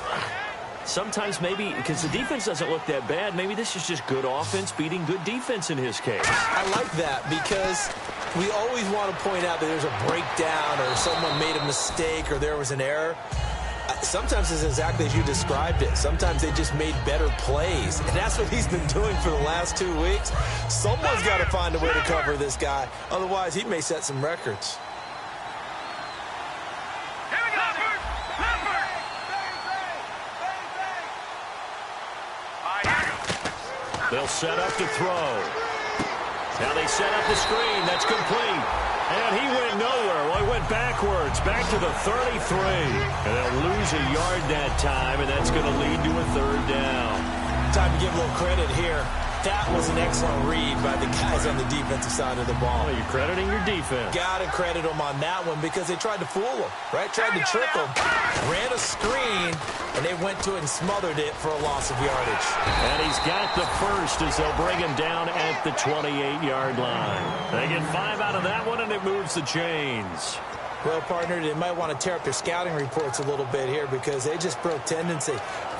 sometimes maybe, because the defense doesn't look that bad, maybe this is just good offense beating good defense in his case. I like that because we always want to point out that there's a breakdown or someone made a mistake or there was an error. Sometimes it's exactly as you described it. Sometimes they just made better plays. And that's what he's been doing for the last 2 weeks. Someone's got to find a way to cover this guy. Otherwise, he may set some records. They'll set up to throw. Now they set up the screen. That's complete. And he went nowhere. Well, he went backwards, back to the 33. And they'll lose a yard that time, and that's going to lead to a third down. Time to give a little credit here. That was an excellent read by the guys on the defensive side of the ball. Well, you're crediting your defense. Got to credit them on that one because they tried to fool them, right? Tried to trick them. Ran a screen, and they went to it and smothered it for a loss of yardage. And he's got the first as they'll bring him down at the 28-yard line. They get 5 out of that one, and it moves the chains. Well, partner, they might want to tear up their scouting reports a little bit here because they just broke tendency.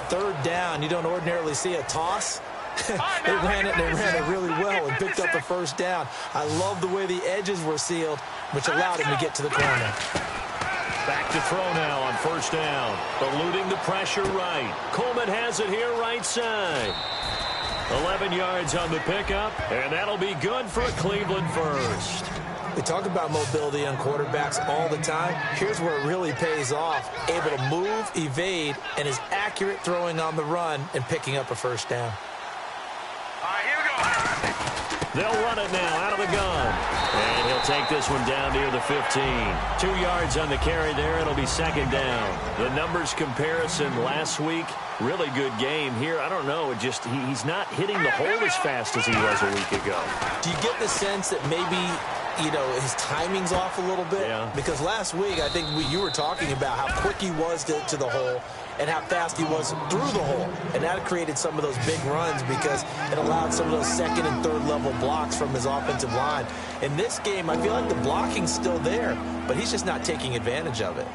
Third down, you don't ordinarily see a toss. They ran it really well and picked up a first down. I love the way the edges were sealed, which allowed him to get to the corner. Back to throw now on first down. Eluding the pressure right. Coleman has it here right side. 11 yards on the pickup, and that'll be good for a Cleveland first. We talk about mobility on quarterbacks all the time. Here's where it really pays off. Able to move, evade, and is accurate throwing on the run and picking up a first down. They'll run it now out of the gun. And he'll take this one down near the 15. 2 yards on the carry there. It'll be second down. The numbers comparison last week, really good game here. I don't know. He's not hitting the hole as fast as he was a week ago. Do you get the sense that maybe, his timing's off a little bit? Yeah. Because last week, I think you were talking about how quick he was to the hole and how fast he was through the hole. And that created some of those big runs because it allowed some of those second and third level blocks from his offensive line. In this game, I feel like the blocking's still there, but he's just not taking advantage of it.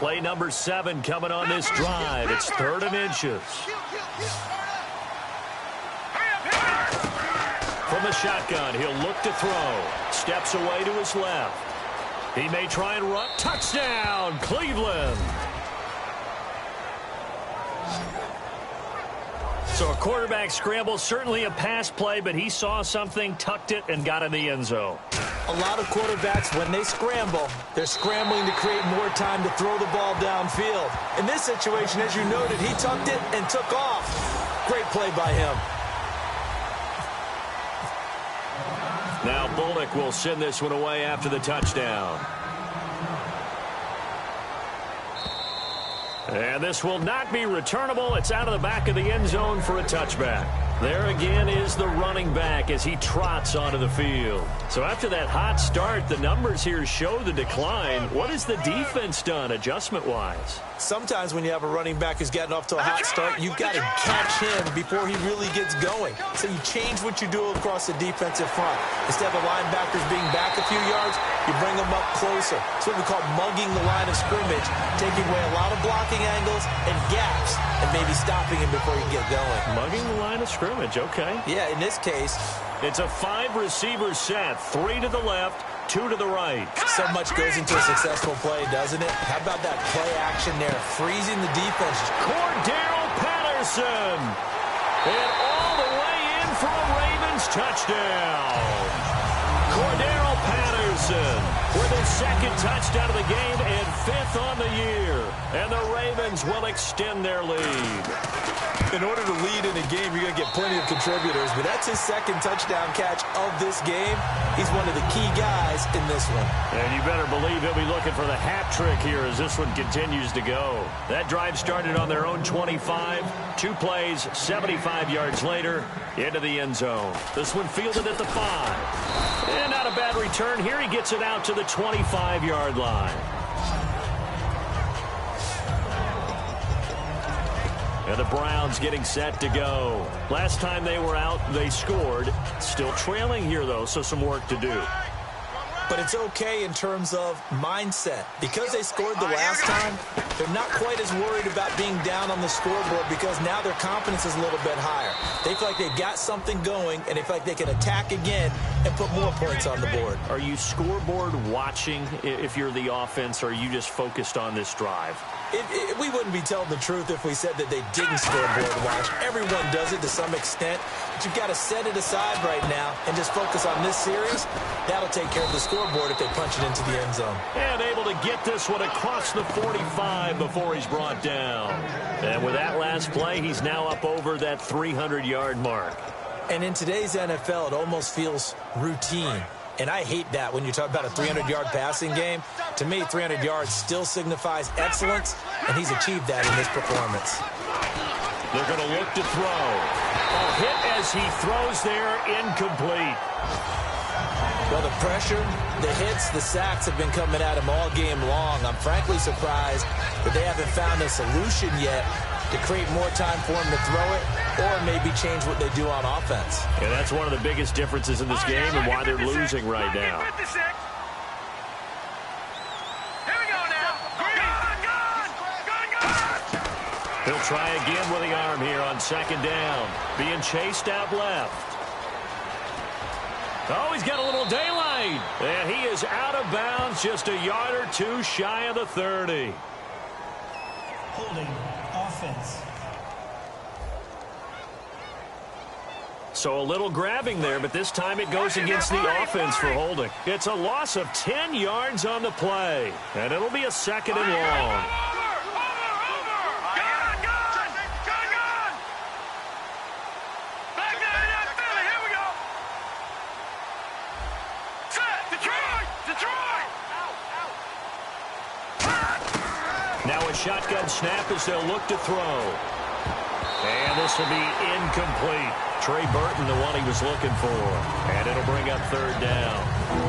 Play number 7 coming on this drive. It's 3rd and inches. From the shotgun, he'll look to throw. Steps away to his left. He may try and run. Touchdown, Cleveland. So a quarterback scramble, certainly a pass play, but he saw something, tucked it, and got in the end zone. A lot of quarterbacks, when they scramble, they're scrambling to create more time to throw the ball downfield. In this situation, as you noted, he tucked it and took off. Great play by him. Now Bullock will send this one away after the touchdown. And this will not be returnable. It's out of the back of the end zone for a touchback. There again is the running back as he trots onto the field. So after that hot start, the numbers here show the decline. What has the defense done adjustment-wise? Sometimes when you have a running back who's gotten off to a hot start, you've got to catch him before he really gets going. So you change what you do across the defensive front. Instead of the linebackers being back a few yards, you bring them up closer. It's what we call mugging the line of scrimmage, taking away a lot of blocking angles and gaps, and maybe stopping him before he can get going. Mugging the line of scrimmage, okay. Yeah, in this case, it's a 5-receiver set, 3 to the left, 2 to the right. so much goes into a successful play, doesn't it? How about that play action there, freezing the defense? Cordero Patterson. And all the way in for a Ravens touchdown. Cordero Patterson with his 2nd touchdown of the game and 5th on the year. And the Ravens will extend their lead. In order to lead in a game, you're going to get plenty of contributors, but that's his second touchdown catch of this game. He's one of the key guys in this one. And you better believe he'll be looking for the hat trick here as this one continues to go. That drive started on their own 25. 2 plays, 75 yards later, into the end zone. This one fielded at the 5. And not a bad return here. He gets it out to the 25-yard line. And the Browns getting set to go. Last time they were out, they scored. Still trailing here, though, so some work to do. But it's okay in terms of mindset. Because they scored the last time, they're not quite as worried about being down on the scoreboard because now their confidence is a little bit higher. They feel like they've got something going, and they feel like they can attack again and put more points on the board. Are you scoreboard watching if you're the offense, or are you just focused on this drive? We wouldn't be telling the truth if we said that they didn't scoreboard watch. Everyone does it to some extent, but you've got to set it aside right now and just focus on this series. That'll take care of the scoreboard if they punch it into the end zone. And able to get this one across the 45 before he's brought down. And with that last play, he's now up over that 300-yard mark. And in today's NFL, it almost feels routine. And I hate that when you talk about a 300-yard passing game. To me, 300 yards still signifies excellence, and he's achieved that in this performance. They're going to look to throw. A hit as he throws there, incomplete. Well, the pressure, the hits, the sacks have been coming at him all game long. I'm frankly surprised that they haven't found a solution yet to create more time for him to throw it or maybe change what they do on offense. And that's one of the biggest differences in this game and why they're losing right now. Here we go now. Gun. He'll try again with the arm here on second down. Being chased out left. Oh, he's got a little daylight. And he is out of bounds, just a yard or two shy of the 30. Holding offense. So a little grabbing there, but this time it goes against the offense for holding. It's a loss of 10 yards on the play, and it'll be a second and long. Now a shotgun snap as they'll look to throw. And this will be incomplete. Trey Burton, the one he was looking for. And it'll bring up third down.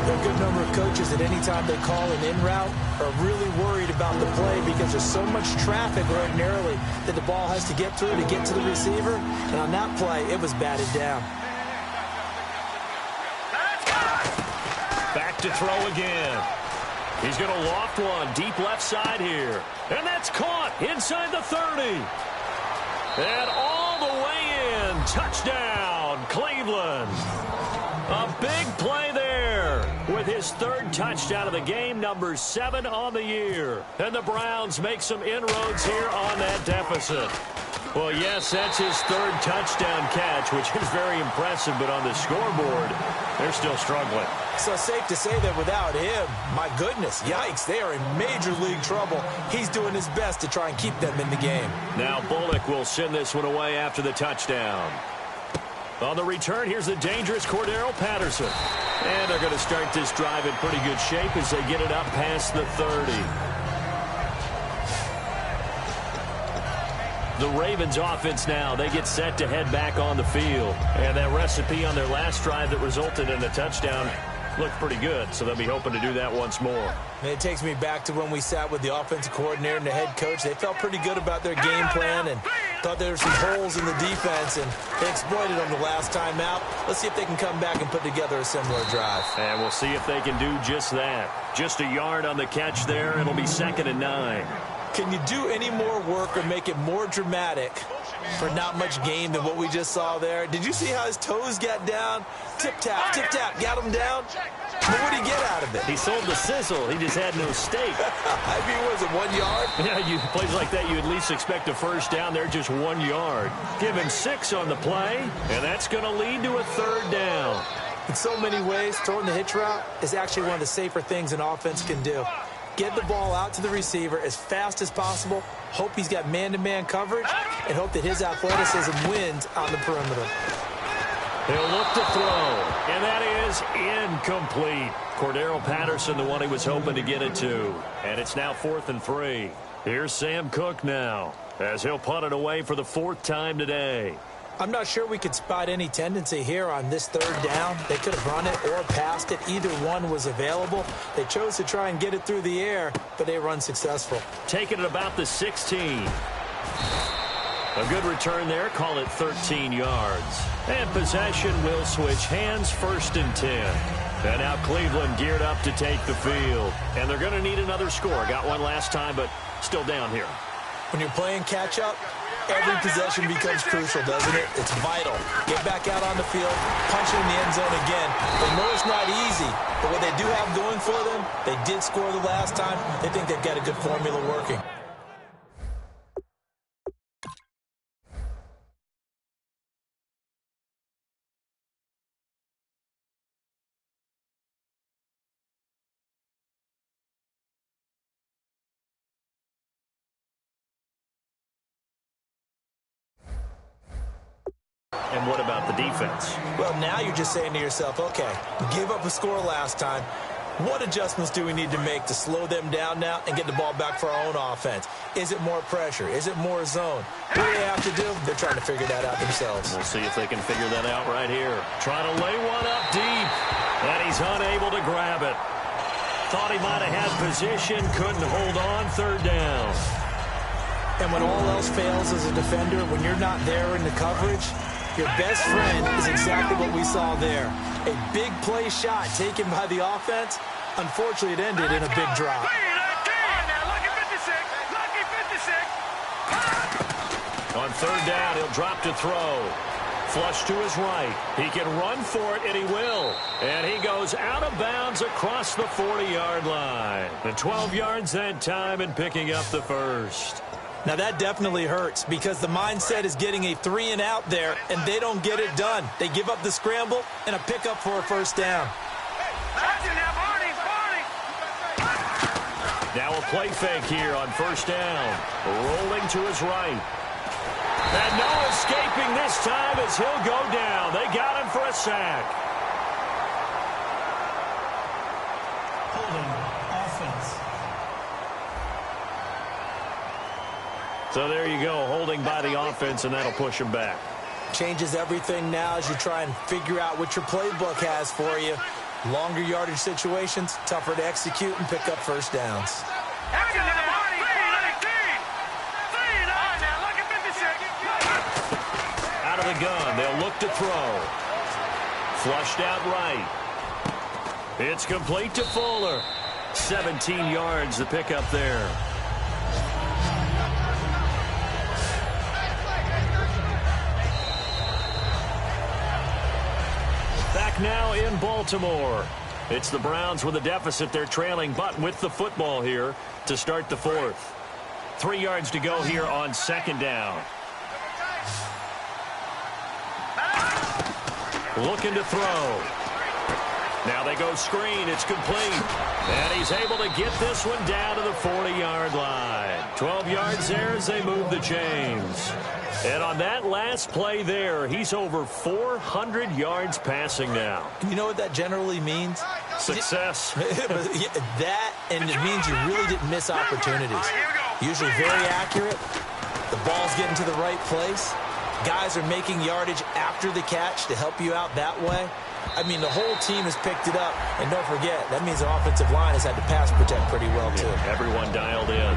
There are a good number of coaches that any time they call an in route are really worried about the play because there's so much traffic ordinarily that the ball has to get through to get to the receiver. And on that play, it was batted down. Back to throw again. He's going to loft one deep left side here. And that's caught inside the 30. And all the way in. Touchdown, Cleveland. A big play there with his third touchdown of the game, number 7 on the year. And the Browns make some inroads here on that deficit. Well, yes, that's his third touchdown catch, which is very impressive, but on the scoreboard, they're still struggling. So safe to say that without him, my goodness, yikes, they are in major league trouble. He's doing his best to try and keep them in the game. Now Bullock will send this one away after the touchdown. On the return, here's the dangerous Cordero Patterson. And they're going to start this drive in pretty good shape as they get it up past the 30. The Ravens offense now, they get set to head back on the field. And that recipe on their last drive that resulted in a touchdown looked pretty good, so they'll be hoping to do that once more. And it takes me back to when we sat with the offensive coordinator and the head coach. They felt pretty good about their game plan and thought there were some holes in the defense, and they exploited them the last time out. Let's see if they can come back and put together a similar drive. And we'll see if they can do just that. Just a yard on the catch there. It'll be 2nd and 9. Can you do any more work or make it more dramatic for not much gain than what we just saw there? Did you see how his toes got down? Tip-tap, got him down. But what did he get out of it? He sold the sizzle. He just had no steak. I mean, was it 1 yard? Yeah, plays like that, you at least expect a first down. They're just 1 yard. Give him 6 on the play, and that's going to lead to a third down. In so many ways, throwing the hitch route is actually one of the safer things an offense can do. Get the ball out to the receiver as fast as possible, hope he's got man-to-man coverage, and hope that his athleticism wins on the perimeter. He'll look to throw, and that is incomplete. Cordero Patterson, the one he was hoping to get it to. And it's now 4th and 3. Here's Sam Cook now, as he'll punt it away for the 4th time today. I'm not sure we could spot any tendency here on this 3rd down. They could have run it or passed it. Either one was available. They chose to try and get it through the air, but they run successful. Taking it about the 16. A good return there. Call it 13 yards. And possession will switch hands, 1st and 10. And now Cleveland geared up to take the field. And they're going to need another score. Got one last time, but still down here. When you're playing catch-up, every possession becomes crucial, doesn't it? It's vital. Get back out on the field, punch it in the end zone again. They know it's not easy, but what they do have going for them, they did score the last time. They think they've got a good formula working. And what about the defense? Well, now you're just saying to yourself, okay, we gave up a score last time. What adjustments do we need to make to slow them down now and get the ball back for our own offense? Is it more pressure? Is it more zone? What do they have to do? They're trying to figure that out themselves. We'll see if they can figure that out right here. Trying to lay one up deep, and he's unable to grab it. Thought he might have had position, couldn't hold on, 3rd down. And when all else fails as a defender, when you're not there in the coverage, your best friend is exactly what we saw there. A big play shot taken by the offense. Unfortunately, it ended in a big drop. On 3rd down, he'll drop to throw. Flush to his right. He can run for it, and he will. And he goes out of bounds across the 40-yard line. The 12 yards that time and picking up the 1st. Now, that definitely hurts because the mindset is getting a 3-and-out there, and they don't get it done. They give up the scramble and a pickup for a 1st down. Now a play fake here on 1st down. Rolling to his right. And no escaping this time as he'll go down. They got him for a sack. Holding offense. So there you go, holding by the offense, and that'll push him back. Changes everything now as you try and figure out what your playbook has for you. Longer yardage situations, tougher to execute and pick up 1st downs. Out of the gun, they'll look to throw. Flushed out right. It's complete to Fuller. 17 yards to pick up there. Back now in Baltimore. It's the Browns with a deficit. They're trailing, but with the football here to start the 4th. 3 yards to go here on 2nd down. Looking to throw. Now they go screen. It's complete. And he's able to get this one down to the 40-yard line. 12 yards there as they move the chains. And on that last play there, he's over 400 yards passing now. You know what that generally means? Success. That, and it means you really didn't miss opportunities. Usually very accurate. The ball's getting to the right place. Guys are making yardage after the catch to help you out that way. I mean, the whole team has picked it up. And don't forget, that means the offensive line has had to pass protect pretty well, too. Yeah, everyone dialed in.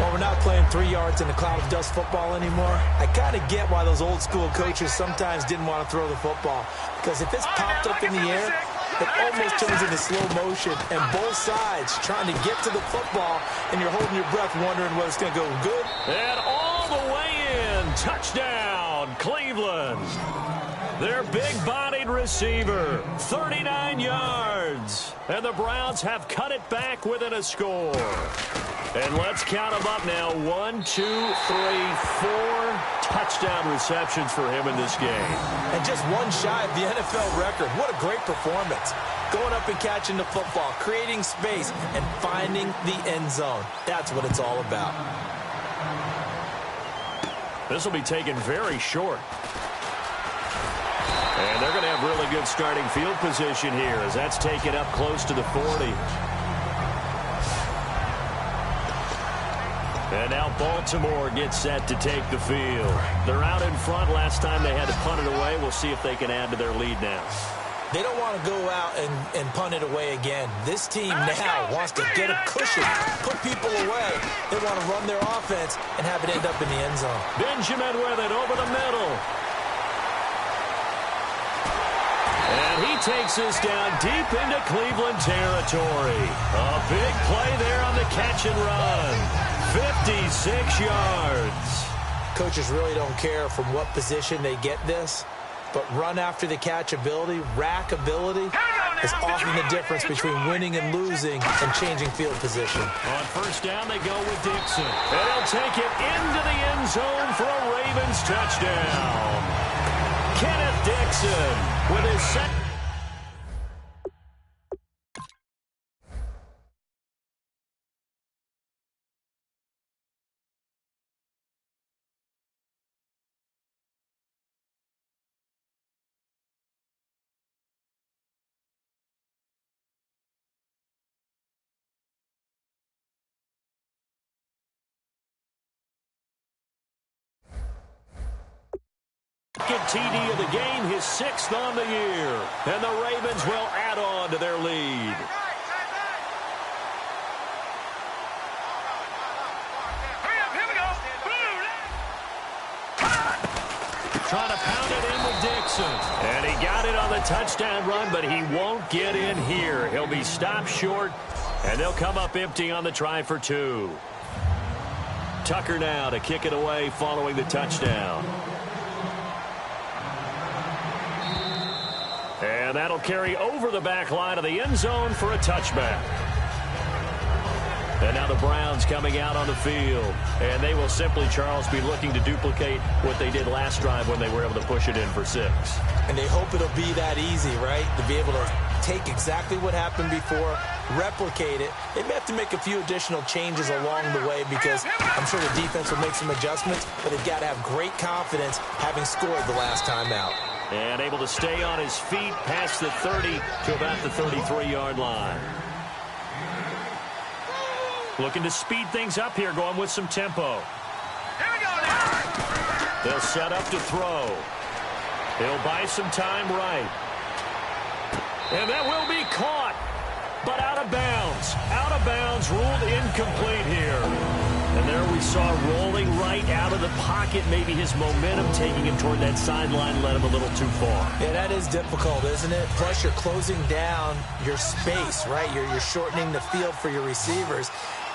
Well, we're not playing 3 yards in a cloud of dust football anymore. I kind of get why those old school coaches sometimes didn't want to throw the football. Because if it's popped up in the air, it almost turns into slow motion. And both sides trying to get to the football, and you're holding your breath wondering whether it's going to go good. And all the way in. Touchdown, Cleveland. Their big-bodied receiver, 39 yards. And the Browns have cut it back within a score. And let's count them up now. 1, 2, 3, 4 touchdown receptions for him in this game. And just one shy of the NFL record. What a great performance. going up and catching the football, creating space, and finding the end zone. That's what it's all about. This will be taken very short. And they're going to have really good starting field position here as that's taken up close to the 40. And now Baltimore gets set to take the field. They're out in front. Last time they had to punt it away. We'll see if they can add to their lead now. They don't want to go out and punt it away again. This team now wants to get a cushion, put people away. They want to run their offense and have it end up in the end zone. Benjamin with it over the middle. And he takes us down deep into Cleveland territory. A big play there on the catch and run. 56 yards. Coaches really don't care from what position they get this, but run after the catch ability, rack ability, is often the difference between winning and losing and changing field position. On first down, they go with Dixon. And he'll take it into the end zone for a Ravens touchdown. Kenneth Dixon with his second. TD of the game, his 6th on the year. And the Ravens will add on to their lead. Here we go. Trying to pound it in with Dixon. And he got it on the touchdown run, but he won't get in here. He'll be stopped short, and they'll come up empty on the try for 2. Tucker now to kick it away following the touchdown. And that'll carry over the back line of the end zone for a touchback. And now the Browns coming out on the field. And they will simply, Charles, be looking to duplicate what they did last drive when they were able to push it in for 6. And they hope it'll be that easy, right? To be able to take exactly what happened before, replicate it. They may have to make a few additional changes along the way because I'm sure the defense will make some adjustments, but they've got to have great confidence having scored the last time out. And able to stay on his feet past the 30 to about the 33-yard line. Looking to speed things up here, going with some tempo. Here we go now. They'll set up to throw. He'll buy some time right. And that will be caught, but out of bounds. Out of bounds, ruled incomplete here. And there we saw rolling right out of the pocket. Maybe his momentum taking him toward that sideline led him a little too far. Yeah, that is difficult, isn't it? Plus, you're closing down your space, right? You're shortening the field for your receivers.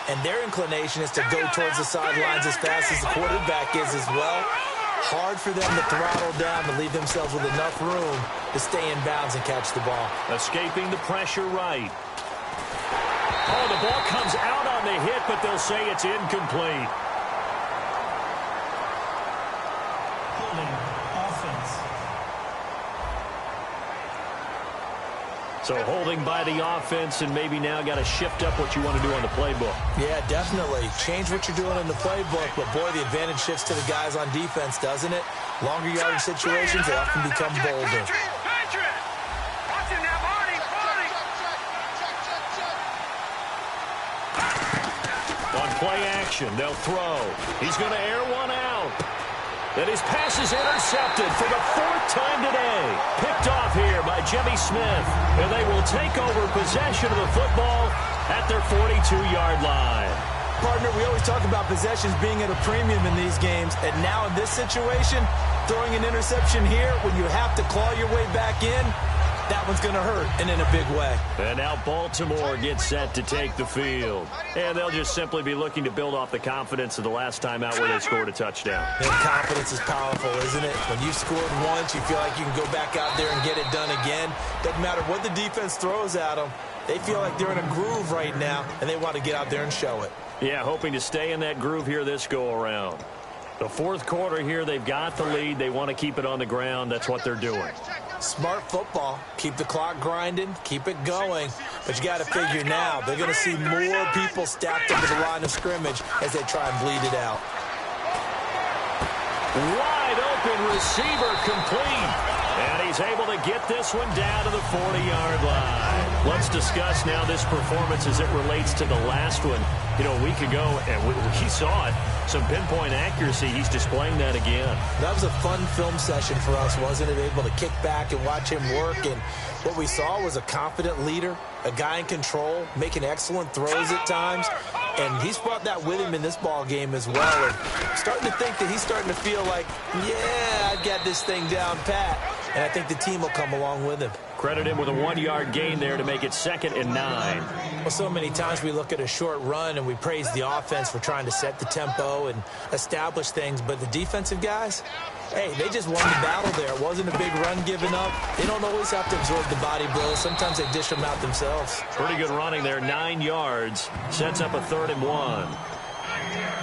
And their inclination is to go towards the sidelines as fast as the quarterback is as well. Hard for them to throttle down to leave themselves with enough room to stay in bounds and catch the ball. Escaping the pressure right. Oh, the ball comes out on the hit, but they'll say it's incomplete. Holding offense. So holding by the offense, and maybe now got to shift up what you want to do on the playbook. Yeah, definitely. Change what you're doing in the playbook, but boy, the advantage shifts to the guys on defense, doesn't it? Longer yardage situations, they often become bolder. Play action. They'll throw. He's going to air one out. And his pass is intercepted for the 4th time today. Picked off here by Jimmy Smith. And they will take over possession of the football at their 42-yard line. Partner, we always talk about possessions being at a premium in these games. And now in this situation, throwing an interception here when you have to claw your way back in, that one's going to hurt, and in a big way. And now Baltimore gets set to take the field. And they'll just simply be looking to build off the confidence of the last time out where they scored a touchdown. And confidence is powerful, isn't it? When you scored once, you feel like you can go back out there and get it done again. Doesn't matter what the defense throws at them. They feel like they're in a groove right now, and they want to get out there and show it. Yeah, hoping to stay in that groove here this go-around. The fourth quarter here, they've got the lead. They want to keep it on the ground. That's what they're doing. Smart football. Keep the clock grinding. Keep it going. But you got to figure now, they're going to see more people stacked up at the line of scrimmage as they try and bleed it out. Wide open receiver complete. And he's able to get this one down to the 40-yard line. Let's discuss now this performance as it relates to the last one. You know, a week ago, and we saw it. Some pinpoint accuracy. He's displaying that again. That was a fun film session for us, wasn't it? Able to kick back and watch him work. And what we saw was a confident leader, a guy in control, making excellent throws at times. And he's brought that with him in this ball game as well. And I'm starting to think that he's starting to feel like, yeah, I've got this thing down pat. And I think the team will come along with him. Credit him with a 1-yard gain there to make it 2nd and 9. Well, so many times we look at a short run and we praise the offense for trying to set the tempo and establish things. But the defensive guys, hey, they just won the battle there. It wasn't a big run given up. They don't always have to absorb the body blows. Sometimes they dish them out themselves. Pretty good running there, 9 yards. Sets up a 3rd and 1.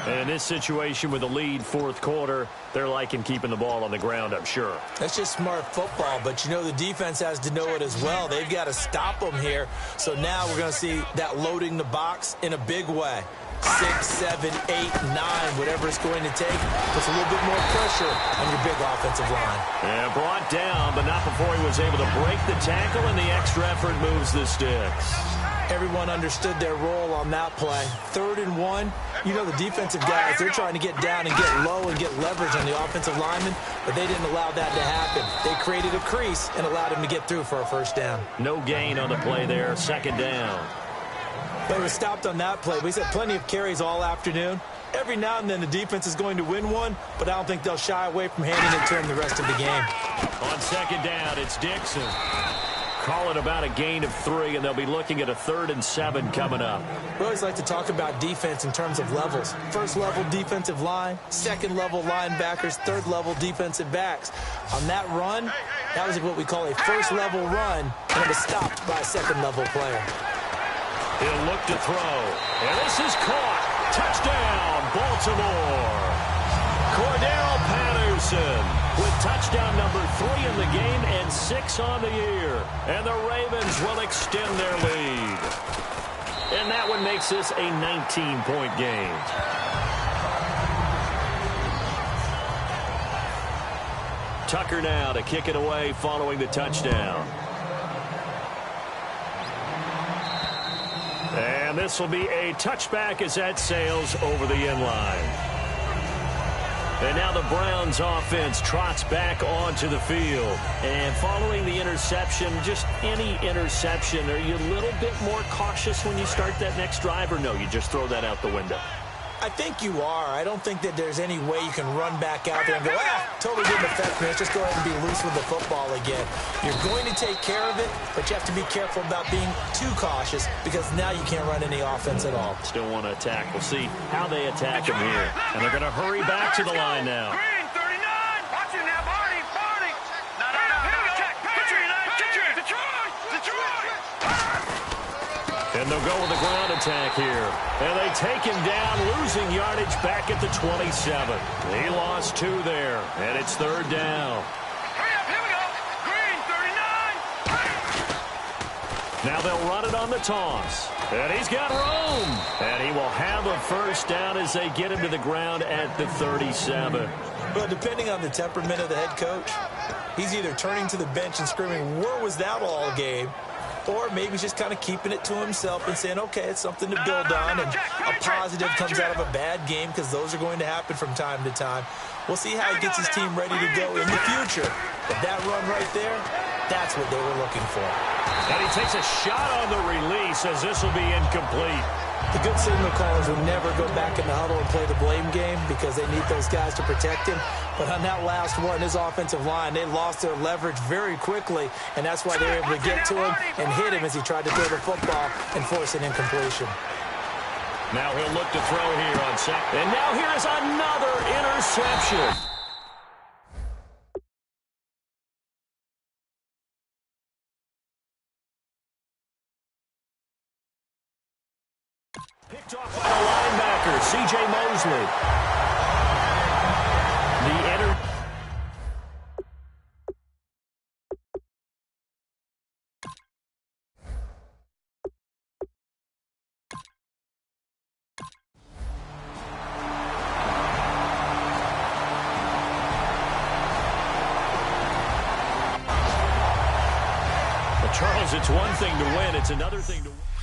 And in this situation with the lead, fourth quarter, they're liking keeping the ball on the ground, I'm sure. That's just smart football, but you know the defense has to know it as well. They've got to stop them here. So now we're going to see that loading the box in a big way. 6, 7, 8, 9, whatever it's going to take, puts a little bit more pressure on your big offensive line. Yeah, brought down, but not before he was able to break the tackle, and the extra effort moves the sticks. Everyone understood their role on that play. 3rd and 1. You know the defensive guys, they're trying to get down and get low and get leverage on the offensive lineman, but they didn't allow that to happen. They created a crease and allowed him to get through for a first down. No gain on the play there, 2nd down. They were stopped on that play. We said plenty of carries all afternoon. Every now and then the defense is going to win one, but I don't think they'll shy away from handing it to him the rest of the game. On 2nd down, it's Dixon. Call it about a gain of 3, and they'll be looking at a 3rd and 7 coming up. We always like to talk about defense in terms of levels. 1st level defensive line, 2nd level linebackers, 3rd level defensive backs. On that run, that was what we call a 1st level run, and it was stopped by a 2nd level player. He'll look to throw, and this is caught. Touchdown, Baltimore. Cordell Patterson with touchdown number 3 in the game and 6 on the year. And the Ravens will extend their lead. And that one makes this a 19-point game. Tucker now to kick it away following the touchdown. And this will be a touchback as that sails over the end line. And now the Browns offense trots back onto the field. And following the interception, just any interception, are you a little bit more cautious when you start that next drive, or no, you just throw that out the window? I think you are. I don't think that there's any way you can run back out there and go, totally didn't affect me. Let's just go ahead and be loose with the football again. You're going to take care of it, but you have to be careful about being too cautious because now you can't run any offense at all. Still want to attack. We'll see how they attack him here. And they're going to hurry back to the line now. Green, 39. Watch it now, Barney. No. Here we go. Detroit. And they'll go with the ground attack here. And they take him down, losing yardage back at the 27. He lost 2 there, and it's 3rd down. Hurry up, here we go. Green, 39. Now they'll run it on the toss. And he's got room. And he will have a first down as they get him to the ground at the 37. Well, depending on the temperament of the head coach, he's either turning to the bench and screaming, where was that all game? Or maybe he's just kind of keeping it to himself and saying, okay, it's something to build on, and a positive comes out of a bad game because those are going to happen from time to time. We'll see how he gets his team ready to go in the future. But that run right there, that's what they were looking for. And he takes a shot on the release as this will be incomplete. The good signal callers will never go back in the huddle and play the blame game because they need those guys to protect him. But on that last one, his offensive line, they lost their leverage very quickly, and that's why they were able to get to him and hit him as he tried to throw the football and force an incompletion. Now he'll look to throw here on second. And now here is another interception. Picked off by the linebacker, C.J. Mosley. It's one thing to win. It's another thing to win.